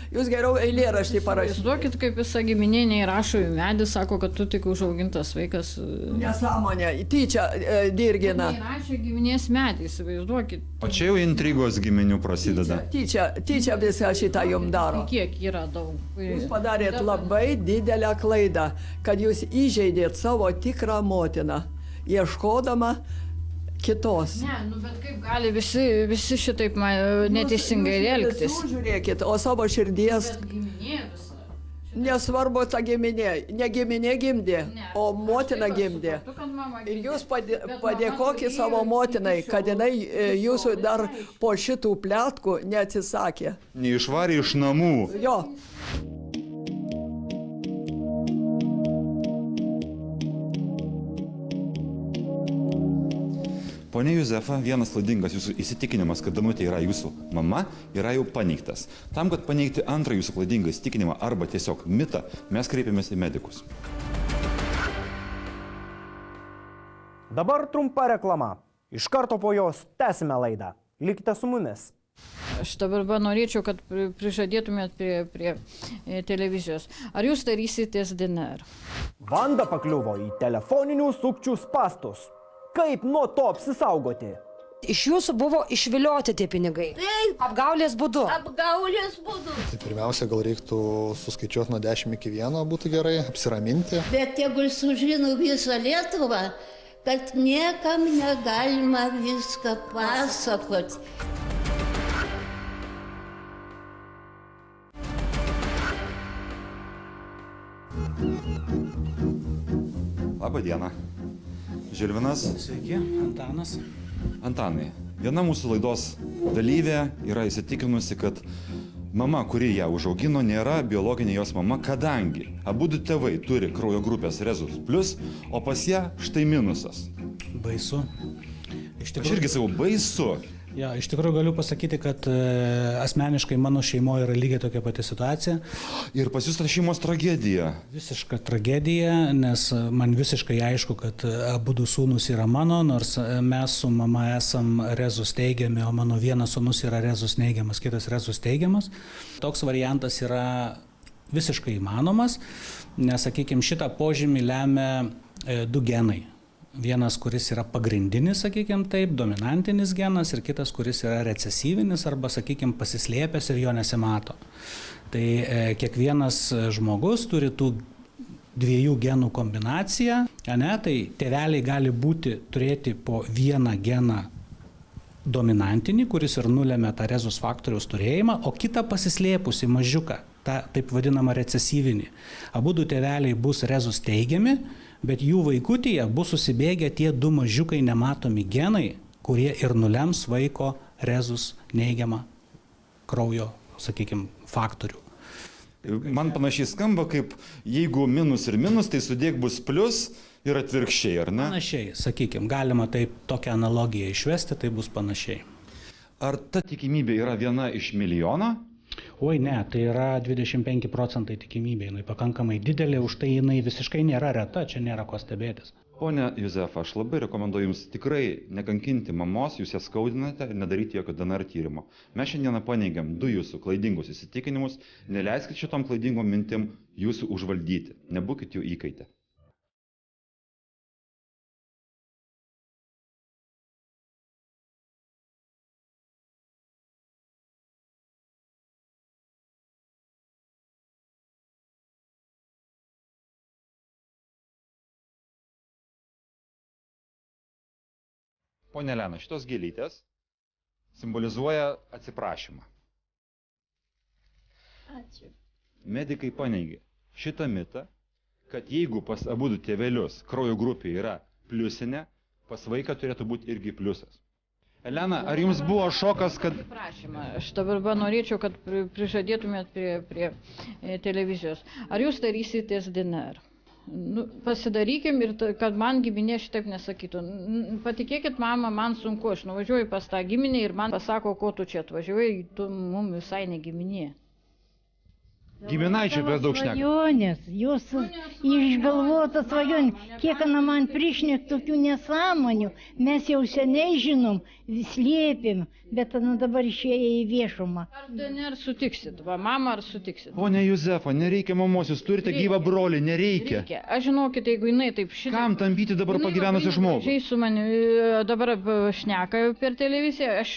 Speaker 6: Jūs geriau eilėraštį parašykite.
Speaker 5: Įsivaizduokit, kaip visa giminė neįrašo į medį, sako, kad tu tik užaugintas vaikas.
Speaker 6: Nesąmonė, tyčia dirgina.
Speaker 5: Neįrašė giminės medį, įsivaizduokit.
Speaker 13: O čia jau intrigos giminių prasideda.
Speaker 6: Tyčia visą šitą jums daro.
Speaker 5: Kiek yra daug.
Speaker 6: Jūs padarėt labai didelę klaidą, kad jūs įžeidėt savo tikrą motiną, ieškodama kitos.
Speaker 5: Ne, bet kaip gali visi šitaip neteisingai elgtis?
Speaker 6: Jūs žiūrėkit, o savo širdies... Nesvarbu ta giminė, ne giminė gimdė, o motina gimdė. Ir jūs padėkokit savo motinai, kad jinai jūsų dar po šitų pletkų neatsisakė.
Speaker 13: Neišvarė iš namų.
Speaker 6: Jo.
Speaker 13: Pone Juzefa, vienas klaidingas jūsų įsitikinimas, kad Danutė yra jūsų mama, yra jau paneigtas. Tam, kad paneigti antrą jūsų klaidingą įsitikinimą arba tiesiog mitą, mes kreipiamės į medikus.
Speaker 1: Dabar trumpa reklama. Iš karto po jos tęsime laidą. Likite su mumis.
Speaker 5: Aš dabar norėčiau, kad prižadėtumėt prie televizijos. Ar jūs darysitės DNR?
Speaker 1: Vanda pakliuvo į telefoninių sukčių spastus. Kaip nuo to apsisaugoti?
Speaker 4: Iš jūsų buvo išvilioti tie pinigai.
Speaker 8: Taip.
Speaker 4: Apgaulės būdu.
Speaker 8: Apgaulės būdu.
Speaker 9: Tai pirmiausia, gal reiktų suskaičiuoti nuo 10 iki 1, būtų gerai, apsiraminti.
Speaker 8: Bet tegul sužino visą Lietuvą, kad niekam negalima viską pasakoti.
Speaker 13: Labą dieną. Žilvinas.
Speaker 15: Sveiki, Antanas.
Speaker 13: Antanai, viena mūsų laidos dalyvė yra įsitikinusi, kad mama, kuri ją užaugino, nėra biologinė jos mama, kadangi abudu tėvai turi kraujo grupės rezus plus, o pas ją štai minusas.
Speaker 15: Baisu.
Speaker 13: Aš irgi sakau, baisu.
Speaker 15: Ja, iš tikrųjų galiu pasakyti, kad asmeniškai mano šeimoje yra lygiai tokia pati situacija.
Speaker 13: Ir pas jūs ta šeimos tragedija.
Speaker 15: Visiška tragedija, nes man visiškai aišku, kad abudu sūnus yra mano, nors mes su mama esam rezus teigiami, o mano vienas sūnus yra rezus neigiamas, kitas rezus teigiamas. Toks variantas yra visiškai įmanomas, nes, sakykime, šitą požymį lemia du genai. Vienas, kuris yra pagrindinis, sakykime taip, dominantinis genas ir kitas, kuris yra recesyvinis arba, sakykime, pasislėpęs ir jo nesimato. Tai kiekvienas žmogus turi tų dviejų genų kombinaciją, ne? Tai tėveliai gali turėti po vieną geną dominantinį, kuris ir nulėmė tą rezus faktoriaus turėjimą, o kitą pasislėpusi mažiuką, tą taip vadinamą recesyvinį. Abudu tėveliai bus rezus teigiami, bet jų vaikutyje bus susibėgę tie du mažiukai nematomi genai, kurie ir nulems vaiko rezus neigiamą kraujo, sakykime, faktorių.
Speaker 13: Man panašiai skamba, kaip jeigu minus ir minus, tai sudėk bus plus ir atvirkščiai, ar ne?
Speaker 15: Panašiai, sakykime, galima taip tokią analogiją išvesti, tai bus panašiai.
Speaker 13: Ar ta tikimybė yra viena iš milijono?
Speaker 15: Oi ne, tai yra 25% tikimybė, jinai pakankamai didelė, už tai jinai visiškai nėra reta, čia nėra ko stebėtis.
Speaker 13: Pone Juzefa, aš labai rekomenduoju Jums tikrai nekankinti mamos, Jūs ją skaudinate ir nedaryti jokio DNR tyrimo. Mes šiandieną paneigiam du Jūsų klaidingus įsitikinimus, neleiskit šitom klaidingom mintim Jūsų užvaldyti, nebūkit jų įkaitę. Pone Elena, šitos gėlytės simbolizuoja atsiprašymą.
Speaker 14: Ačiū.
Speaker 13: Medikai paneigė šitą mitą, kad jeigu pas abudu tėvelius kraujo grupė yra pliusinė, pas vaiką turėtų būti irgi pliusas. Elena, ar jums buvo šokas, kad...
Speaker 5: Atsiprašymą. Aš dabar norėčiau, kad prižadėtumėt prie televizijos. Ar jūs darysitės DNR? Pasidarykim ir kad man giminė šitaip nesakytų. Patikėkit, mama, man sunku, aš nuvažiuoju pas tą giminę ir man pasako, ko tu čia atvažiuoji, tu mums visai ne giminė.
Speaker 13: Giminaičiai per daug šneka.
Speaker 14: Svajonės, jos išgalvota svajonė. Kiek ana man prišnek tokių nesąmonių, mes jau seniai žinom, slėpėm, bet ana dabar išėjo į viešumą.
Speaker 5: Ar DNR sutiksit, va, mama, ar sutiksit?
Speaker 13: Pone Juzefa, nereikia mamos, jūs turite gyvą brolį, nereikia.
Speaker 5: Reikia. Aš žinokit, jeigu jinai taip šitą...
Speaker 13: Kam tampyti dabar pagyvenusi žmogų?
Speaker 5: Žiai su manimi dabar šneka per televiziją, aš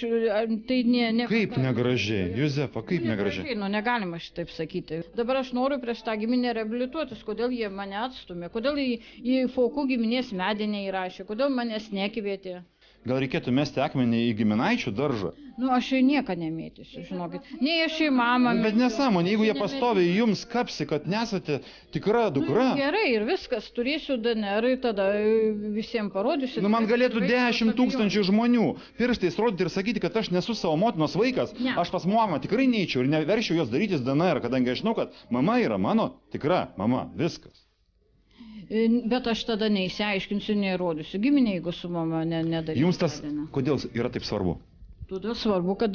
Speaker 5: tai ne...
Speaker 13: Kaip negražiai, Juzefa, kaip negražiai?
Speaker 5: Nu, negalima šitaip sakyti. Dabar aš noriu prieš tą giminę reabilituotis, kodėl jie mane atstumė, kodėl į Faukų giminės medį neįrašė, kodėl manęs nekvietė.
Speaker 13: Gal reikėtų mesti akmenį į giminaičių daržą?
Speaker 5: Nu, aš į nieką nemėtysiu, žinokit. Nei aš į mamą...
Speaker 13: Bet nesąmonė, jeigu jie pastoviai jums kapsi, kad nesate tikra dukra...
Speaker 5: Gerai, ir viskas, turėsiu DNR, tada visiems parodysiu.
Speaker 13: Nu, man galėtų 10 000 žmonių pirštais rodyti ir sakyti, kad aš nesu savo motinos vaikas.
Speaker 5: Ne.
Speaker 13: Aš pas mamą tikrai neičiau ir neveršiau jos darytis DNR, kadangi aš žinau, kad mama yra mano tikra mama, viskas.
Speaker 5: Bet aš tada neįsiaiškinsiu, neįrodysiu giminė, jeigu su mama nedarysiu.
Speaker 13: Jums tas, kodėl yra taip svarbu?
Speaker 5: Todėl svarbu, kad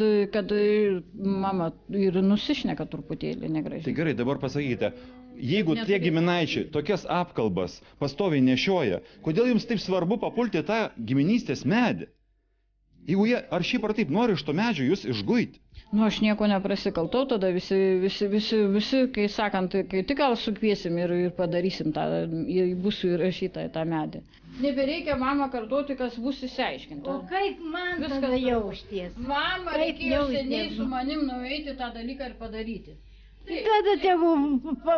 Speaker 5: mama ir nusišneka truputėlį negražiai.
Speaker 13: Tai gerai, dabar pasakykite, jeigu tie giminaičiai tokias apkalbas pastoviai nešioja, kodėl jums taip svarbu papulti tą giminystės medį? Jeigu jie ar šiaip ar taip nori iš to medžio jūs išguiti?
Speaker 5: Nu, aš nieko neprasikaltau, tada visi, kai sakant, kai tik gal sukviesim ir padarysim tą, bus įrašyta į tą medį. Nebereikia mama kartuoti, kas bus išsiaiškinta.
Speaker 14: O kaip man tada jausties?
Speaker 5: Mama, reikėjo seniai su manim nueiti tą dalyką ir padaryti.
Speaker 14: Tada tegu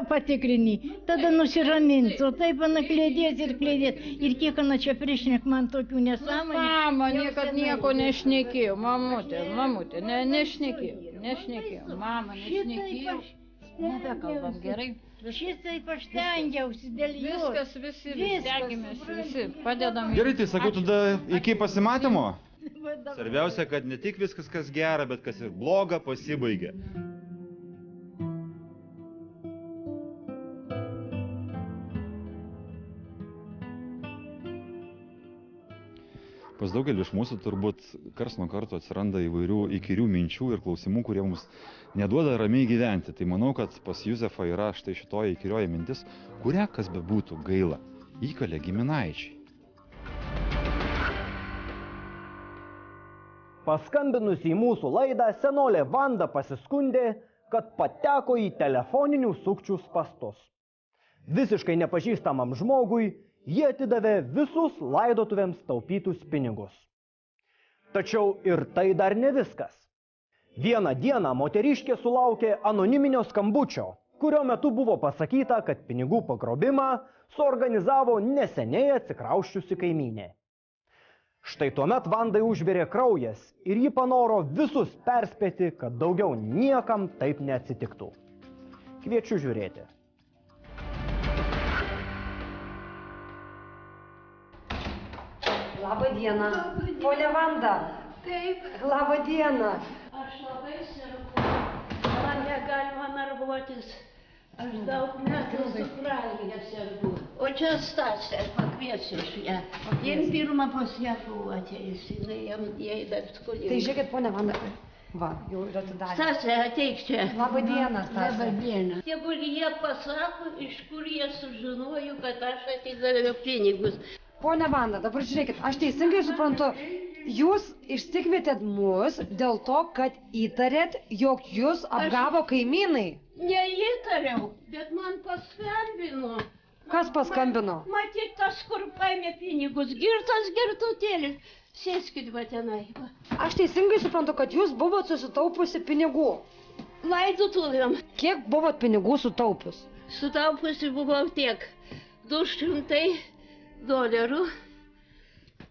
Speaker 14: patikrini, tada nusiramins, o taip ana klėdės ir klėdės. Ir kiek ana čia priešnek man tokių nesąmonių.
Speaker 5: Mama, niekad nieko nešnekėjau, mamutė, nešnekėjau, mama, nešnekėjau. Nebekalbam, gerai.
Speaker 14: Šitaip aš stengiausi dėl jos.
Speaker 5: Viskas, visi stengiamės, visi padedam.
Speaker 13: Gerai, tai sakau, tada iki pasimatymo. Svarbiausia, kad ne tik viskas, kas gera, bet kas ir bloga, pasibaigia. Pas daugelį iš mūsų turbūt kars nuo karto atsiranda įvairių įkyrių minčių ir klausimų, kurie mums neduoda ramiai gyventi. Tai manau, kad pas Juzefą yra štai šitoji įkyrioji mintis, kurią kas bebūtų gaila, įkalė giminaičiai.
Speaker 1: Paskambinusi į mūsų laidą, senolė Vanda pasiskundė, kad pateko į telefoninių sukčių spastus. Visiškai nepažįstamam žmogui jie atidavė visus laidotuvėms taupytus pinigus. Tačiau ir tai dar ne viskas. Vieną dieną moteriškė sulaukė anoniminio skambučio, kurio metu buvo pasakyta, kad pinigų pagrobimą suorganizavo neseniai atsikrausčiusi kaimynė. Štai tuomet Vandai užvirė kraujas ir ji panoro visus perspėti, kad daugiau niekam taip neatsitiktų. Kviečiu žiūrėti.
Speaker 4: Labą dieną. Ponia Vanda.
Speaker 8: Taip.
Speaker 4: Labą dieną.
Speaker 8: Aš labai sergu. Man negalima nervuotis. Aš daug metų su krauja sergu. O čia Stasė, aš pakviesiu iš ją. Jien pirmą pas ją buvo atėjusi, jai dar skolė.
Speaker 4: Tai žiūrėkit, ponia Vanda. Va, jau yra atidarę.
Speaker 8: Stasė, ateik čia.
Speaker 4: Labą dieną, Stasė.
Speaker 8: Labą dieną. Tegul jie pasako, iš kur jie sužinojo, kad aš atidaviau pinigus.
Speaker 4: Pone Vanda, dabar žiūrėkit, aš teisingai suprantu, jūs išsikvietėt mus dėl to, kad įtarėt, jog jūs apgavo kaimynai.
Speaker 8: Neįtariau, bet man paskambino.
Speaker 4: Kas paskambino?
Speaker 8: Matyt, tas, kur paėmė pinigus, girtas girtutėlis. Sėskit va tenai.
Speaker 4: Aš teisingai suprantu, kad jūs buvot susitaupusi pinigų.
Speaker 8: Laidotuvėm.
Speaker 4: Kiek buvot pinigų sutaupius?
Speaker 8: Sutaupusi buvau tiek. $200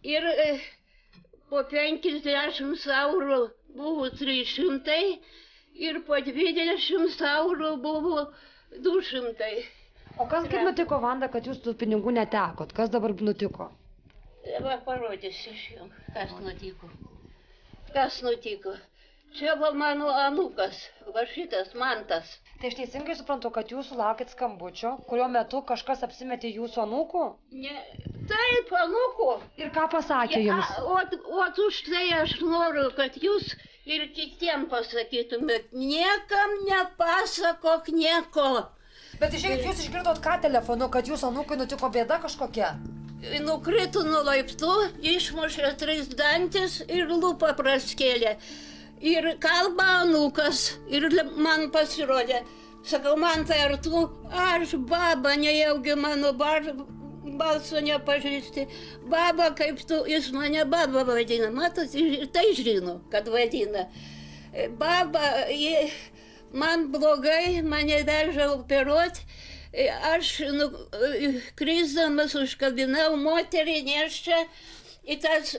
Speaker 8: ir po 50 eurų buvo 300 ir po 20 eurų buvo 200.
Speaker 4: O kas kaip nutiko, Vanda, kad jūs tų pinigų netekot? Kas dabar nutiko?
Speaker 8: Va, parodysiu aš jums, kas nutiko. Kas nutiko. Čia va mano anūkas, va šitas Mantas.
Speaker 4: Tai aš teisingai suprantu, kad jūs sulaukėt skambučio, kurio metu kažkas apsimetė jūsų anūkų?
Speaker 8: Ne, taip, anūkų.
Speaker 4: Ir ką pasakė jums?
Speaker 8: O už tai aš noriu, kad jūs ir kitiem pasakytumėt, niekam nepasakok nieko.
Speaker 4: Bet išėjot, jūs išgirdot ką telefonu, kad jūs anūkai nutiko bėda kažkokia?
Speaker 8: Nukrito nuo laiptų, išmušė 3 dantis ir lūpą praskėlė. Ir kalba anūkas ir man pasirodė. Sakau, man tai ar tu, aš baba, nejaugi mano balso nepažįsti. Baba, kaip tu, jis mane baba vadina, matot, tai žino, kad vadina. Baba, man blogai, mane veža operuoti. Aš krisdamas užkabinau moterį neščią, ir tas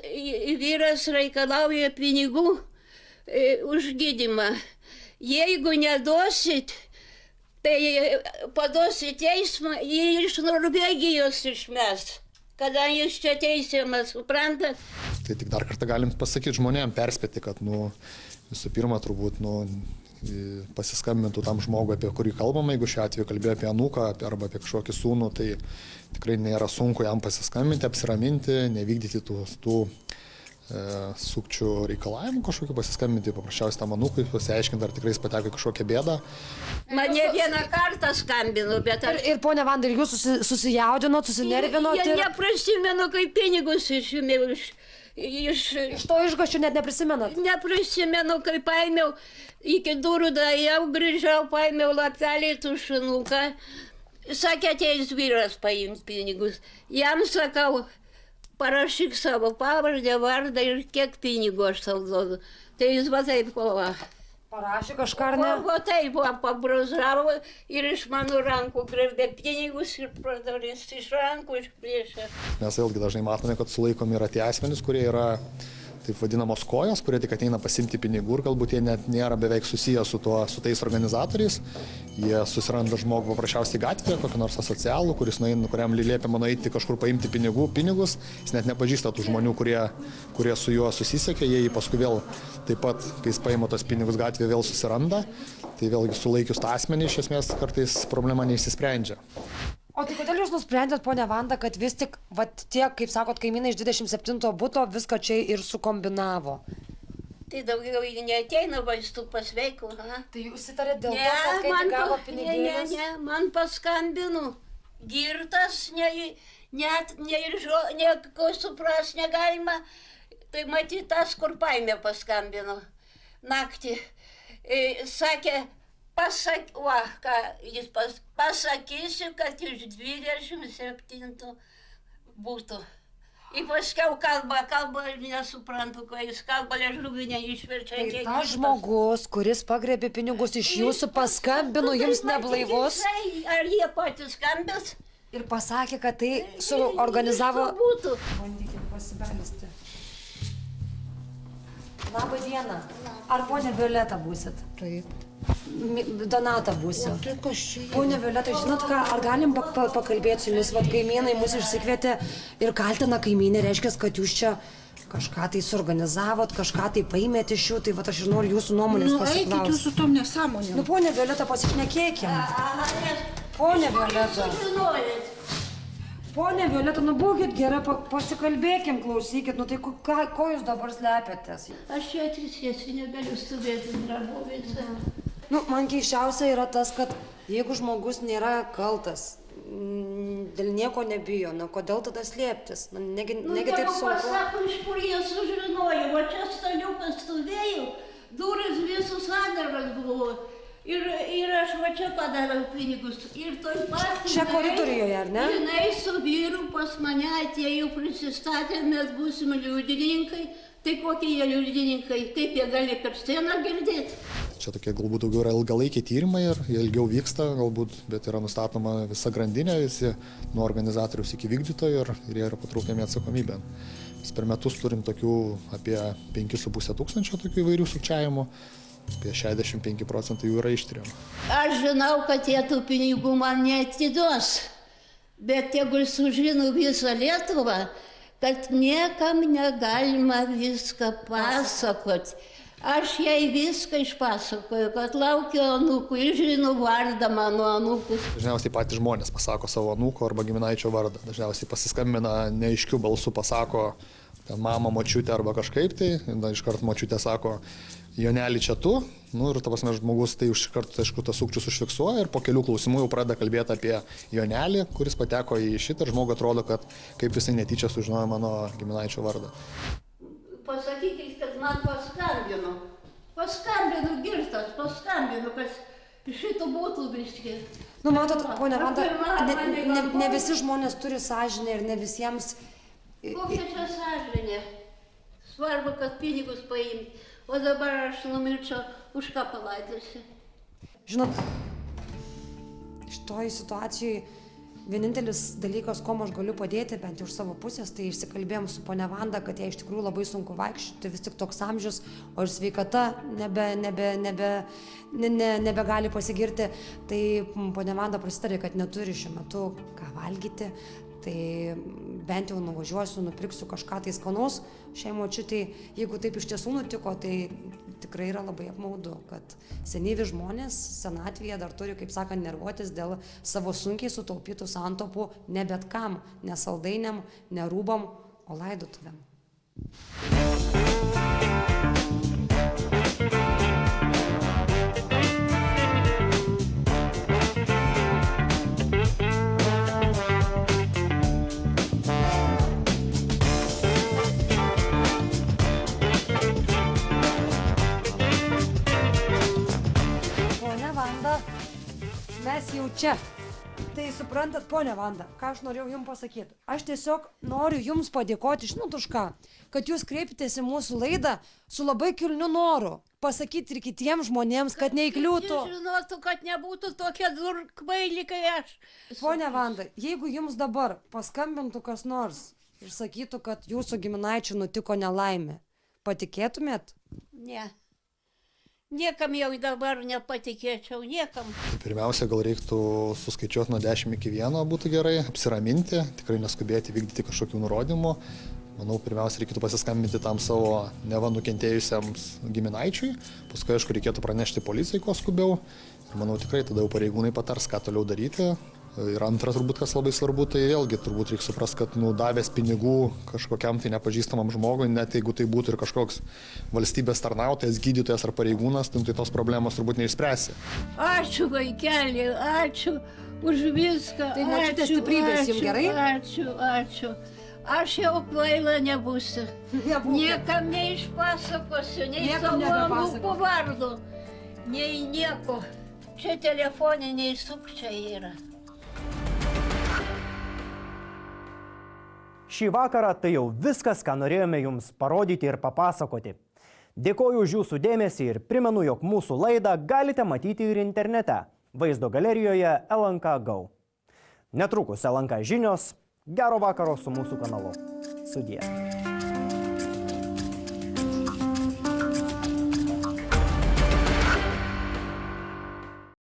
Speaker 8: vyras reikalauja pinigų už gydymą. Jeigu neduosit, tai paduosit teismą, jį iš Norvegijos išmes, kadangi jis čia teisiamas, suprantat?
Speaker 9: Tai tik dar kartą galim pasakyti žmonėm, perspėti, kad visų pirma turbūt pasiskambintų tam žmogui, apie kurį kalbama, jeigu šiuo atveju kalbėjo apie anūką arba apie kažkokį sūnų, tai tikrai nėra sunku jam pasiskambinti, apsiraminti, nevykdyti tų sukčių reikalavimų kažkokiu, pasiskambinti paprasčiausiai tam anūkui, pasiaiškinti, ar tikrai jis pateko į kažkokią bėdą.
Speaker 8: Mane vieną kartą skambino, bet aš...
Speaker 4: Ir ponia Vanda, ir jūs susijaudinot, susinervinot?
Speaker 8: Jie neprisimenu, kaip pinigus išėmiau
Speaker 4: iš to išgaščių net neprisimenat?
Speaker 8: Neprisimenu, kai paėmiau, iki durų daėjau, grįžau, paėmiau lapelį tušinuką. Sakė, ateis vyras paims pinigus. Jam sakau, parašyk savo pavardę, vardą ir kiek pinigų aš tau duodu. Tai jis va taip va.
Speaker 4: Parašė kažką ar ne?
Speaker 8: O taip, pabruzravo ir iš mano rankų griebė pinigus ir pradavės iš rankų išplėšė.
Speaker 9: Mes vėlgi dažnai matome, kad sulaikomi yra tie asmenys, kurie yra taip vadinamos kojos, kurie tik ateina pasimti pinigų ir galbūt jie net nėra beveik susiję su tais organizatoriais. Jie susiranda žmogų paprasčiausiai gatvėje, kokį nors asocialų, kuriam liepiama nueiti kažkur paimti pinigus. Jis net nepažįsta tų žmonių, kurie su juo susisiekė, jie jį paskui vėl taip pat, kai jis paima tos pinigus gatvėje, vėl susiranda. Tai vėlgi sulaikius tą asmenį iš esmės kartais problema neišsisprendžia.
Speaker 4: O tai kodėl jūs nusprendėt, ponia Vanda, kad vis tik, tiek, kaip sakot, kaimynai iš 27 buto viską čia ir sukombinavo?
Speaker 8: Tai daugiau neateina vaistų pasveikų.
Speaker 4: Tai jūs įtarėt dėl to, kad kai gavo pinigėlius?
Speaker 8: Ne, man paskambino. Girtas, net nieko supras negalima. Tai matyt, tas, kur paėmė, paskambino naktį. Sakė, pasakysiu, kad iš 27 būtų. Ir paskiau kalba, ir nesuprantu, ko jis kalba, liežuvį neišverčia.
Speaker 4: Tai tas žmogus, kuris pagrebė pinigus iš jūsų, paskambino jums neblaivus.
Speaker 8: Ar jie patys skambės?
Speaker 4: Ir pasakė, kad tai suorganizavo...
Speaker 8: Būtų.
Speaker 4: Bandykim pasibelisti. Labą dieną. Ar ponia Violeta būsit?
Speaker 16: Taip.
Speaker 4: Donata būsiu. Ponia Violeta, žinot ką, ar galim pakalbėti su jumis, kaimynai mus išsikvietė ir kaltina kaimynė, reiškia, kad jūs čia kažką tai suorganizavot, kažką tai paimėt iš jų, tai aš ir noriu jūsų nuomonės pasiklausti.
Speaker 16: Eikit jūs su tom nesąmonėm.
Speaker 4: Ponia Violeta, pasišnekėkim. Ponia Violeta. Ponia Violeta, būkit gera, pasikalbėkim, klausykit, tai ko jūs dabar slepiatės?
Speaker 8: Aš čia atsisėsiu, negaliu stovėti drabovėse.
Speaker 4: Man keiščiausia yra tas, kad jeigu žmogus nėra kaltas, dėl nieko nebijo, kodėl tada slėptis? Negi taip sunku.
Speaker 8: Pasako, iš kur jie sužinojo, va čia staliukas stovėjo, duris visus adaras buvo. Ir aš va čia padariau pinigus. Ir toj pat...
Speaker 4: Čia koridorijoje, ar ne?
Speaker 8: Jinai su vyru pas mane atėjo, prisistatė, mes būsim liudininkai. Tai kokie jie liudininkai, kaip jie gali per sceną girdėti?
Speaker 9: Čia tokie galbūt daugiau yra ilgalaikiai tyrimai ir jie ilgiau vyksta, galbūt, bet yra nustatoma visa grandinė, visi nuo organizatoriaus iki vykdytojų ir jie yra patraukiami atsakomybę. Mes per metus turim tokių apie 5,5 tūkstančio tokių įvairių sukčiavimų. Apie 65% jų yra ištiriama.
Speaker 8: Aš žinau, kad jie tų pinigų man neatiduos, bet jeigu sužino visą Lietuvą, kad niekam negalima viską pasakot. Aš jai viską išpasakoju, kad laukiu anūkų ir žino vardą mano anūkų.
Speaker 9: Dažniausiai patys žmonės pasako savo anūko arba giminaičio vardą. Dažniausiai pasiskambina neaiškių balsų, pasako mama, močiutė arba kažkaip tai. Iškart močiutė sako, Jonelį čia tu, nu ir ta prasme žmogus tai iš karto, aišku, tas sukčius užfiksuoja ir po kelių klausimų jau pradeda kalbėti apie Jonelį, kuris pateko į šitą ir žmogui atrodo, kad kaip jisai netyčia sužinojo mano giminaičio vardą.
Speaker 8: Pasakykit, kad man paskambino. Paskambino girtas, paskambino, kad šito būtų biški.
Speaker 4: Nu, matot, ponia Vanda, ne visi žmonės turi sąžinę ir ne visiems...
Speaker 8: Kokia čia sąžinė? Svarbu, kad pinigus paimti. O dabar aš numirčiau, už ką palaidosi.
Speaker 4: Žinot, šitoj situacijai vienintelis dalykas, ko aš galiu padėti, bent jau iš savo pusės, tai išsikalbėjom su ponia Vanda, kad jai iš tikrųjų labai sunku vaikščioti, vis tik toks amžius, o ir sveikata nebegali pasigirti. Tai ponia Vanda prasitarė, kad neturi šiuo metu ką valgyti. Tai bent jau nuvažiuosiu, nupirksiu kažką tai skanaus šiai močiutei. Jeigu taip iš tiesų nutiko, tai tikrai yra labai apmaudu, kad senyvi žmonės senatvėje dar turi, kaip sakant, nervuotis dėl savo sunkiai sutaupytų santaupų ne bet kam, ne saldainiam, ne rūbam, o laidotuvėm. Mes jau čia. Tai suprantat, ponia Vanda, ką aš norėjau jums pasakyti. Aš tiesiog noriu jums padėkoti, žinot už ką, kad jūs kreipitės į mūsų laidą su labai kilniu noru. Pasakyti ir kitiems žmonėms, kad neįkliūtų.
Speaker 8: Jis žinotų, kad nebūtų tokie durkvaili, kai aš.
Speaker 4: Ponia Vanda, jeigu jums dabar paskambintų kas nors ir sakytų, kad jūsų giminaičiui nutiko nelaimė, patikėtumėt?
Speaker 8: Ne. Niekam jau dabar nepatikėčiau, niekam.
Speaker 9: Pirmiausia, gal reiktų suskaičiuoti nuo 10 iki 1, būtų gerai, apsiraminti, tikrai neskubėti vykdyti kažkokių nurodymų. Manau, pirmiausia, reikėtų pasiskambinti tam savo neva nukentėjusiams giminaičiui, paskui, aišku, reikėtų pranešti policijai kuo skubiau. Ir manau, tikrai tada jau pareigūnai patars, ką toliau daryti. Ir antras, turbūt, kas labai svarbu, tai vėlgi turbūt reikia suprasti, kad davęs pinigų kažkokiam tai nepažįstamam žmogui, net jeigu tai būtų ir kažkoks valstybės tarnautojas, gydytojas ar pareigūnas, tai tos problemos turbūt neišspręsi.
Speaker 8: Ačiū, vaikeli, ačiū už viską.
Speaker 4: Tai močiutės stiprybės jums gerai?
Speaker 8: Ačiū. Aš jau kvaila nebūsiu. Niekam neišpasakosiu, nei savo anūkų vardu, nei nieko. Čia telefoniniai sukčiai yra.
Speaker 1: Šį vakarą tai jau viskas, ką norėjome jums parodyti ir papasakoti. Dėkoju už jūsų dėmesį ir primenu, jog mūsų laidą galite matyti ir internete, vaizdo galerijoje LNK Go. Netrukus LNK žinios, gero vakaro su mūsų kanalu. Sudie.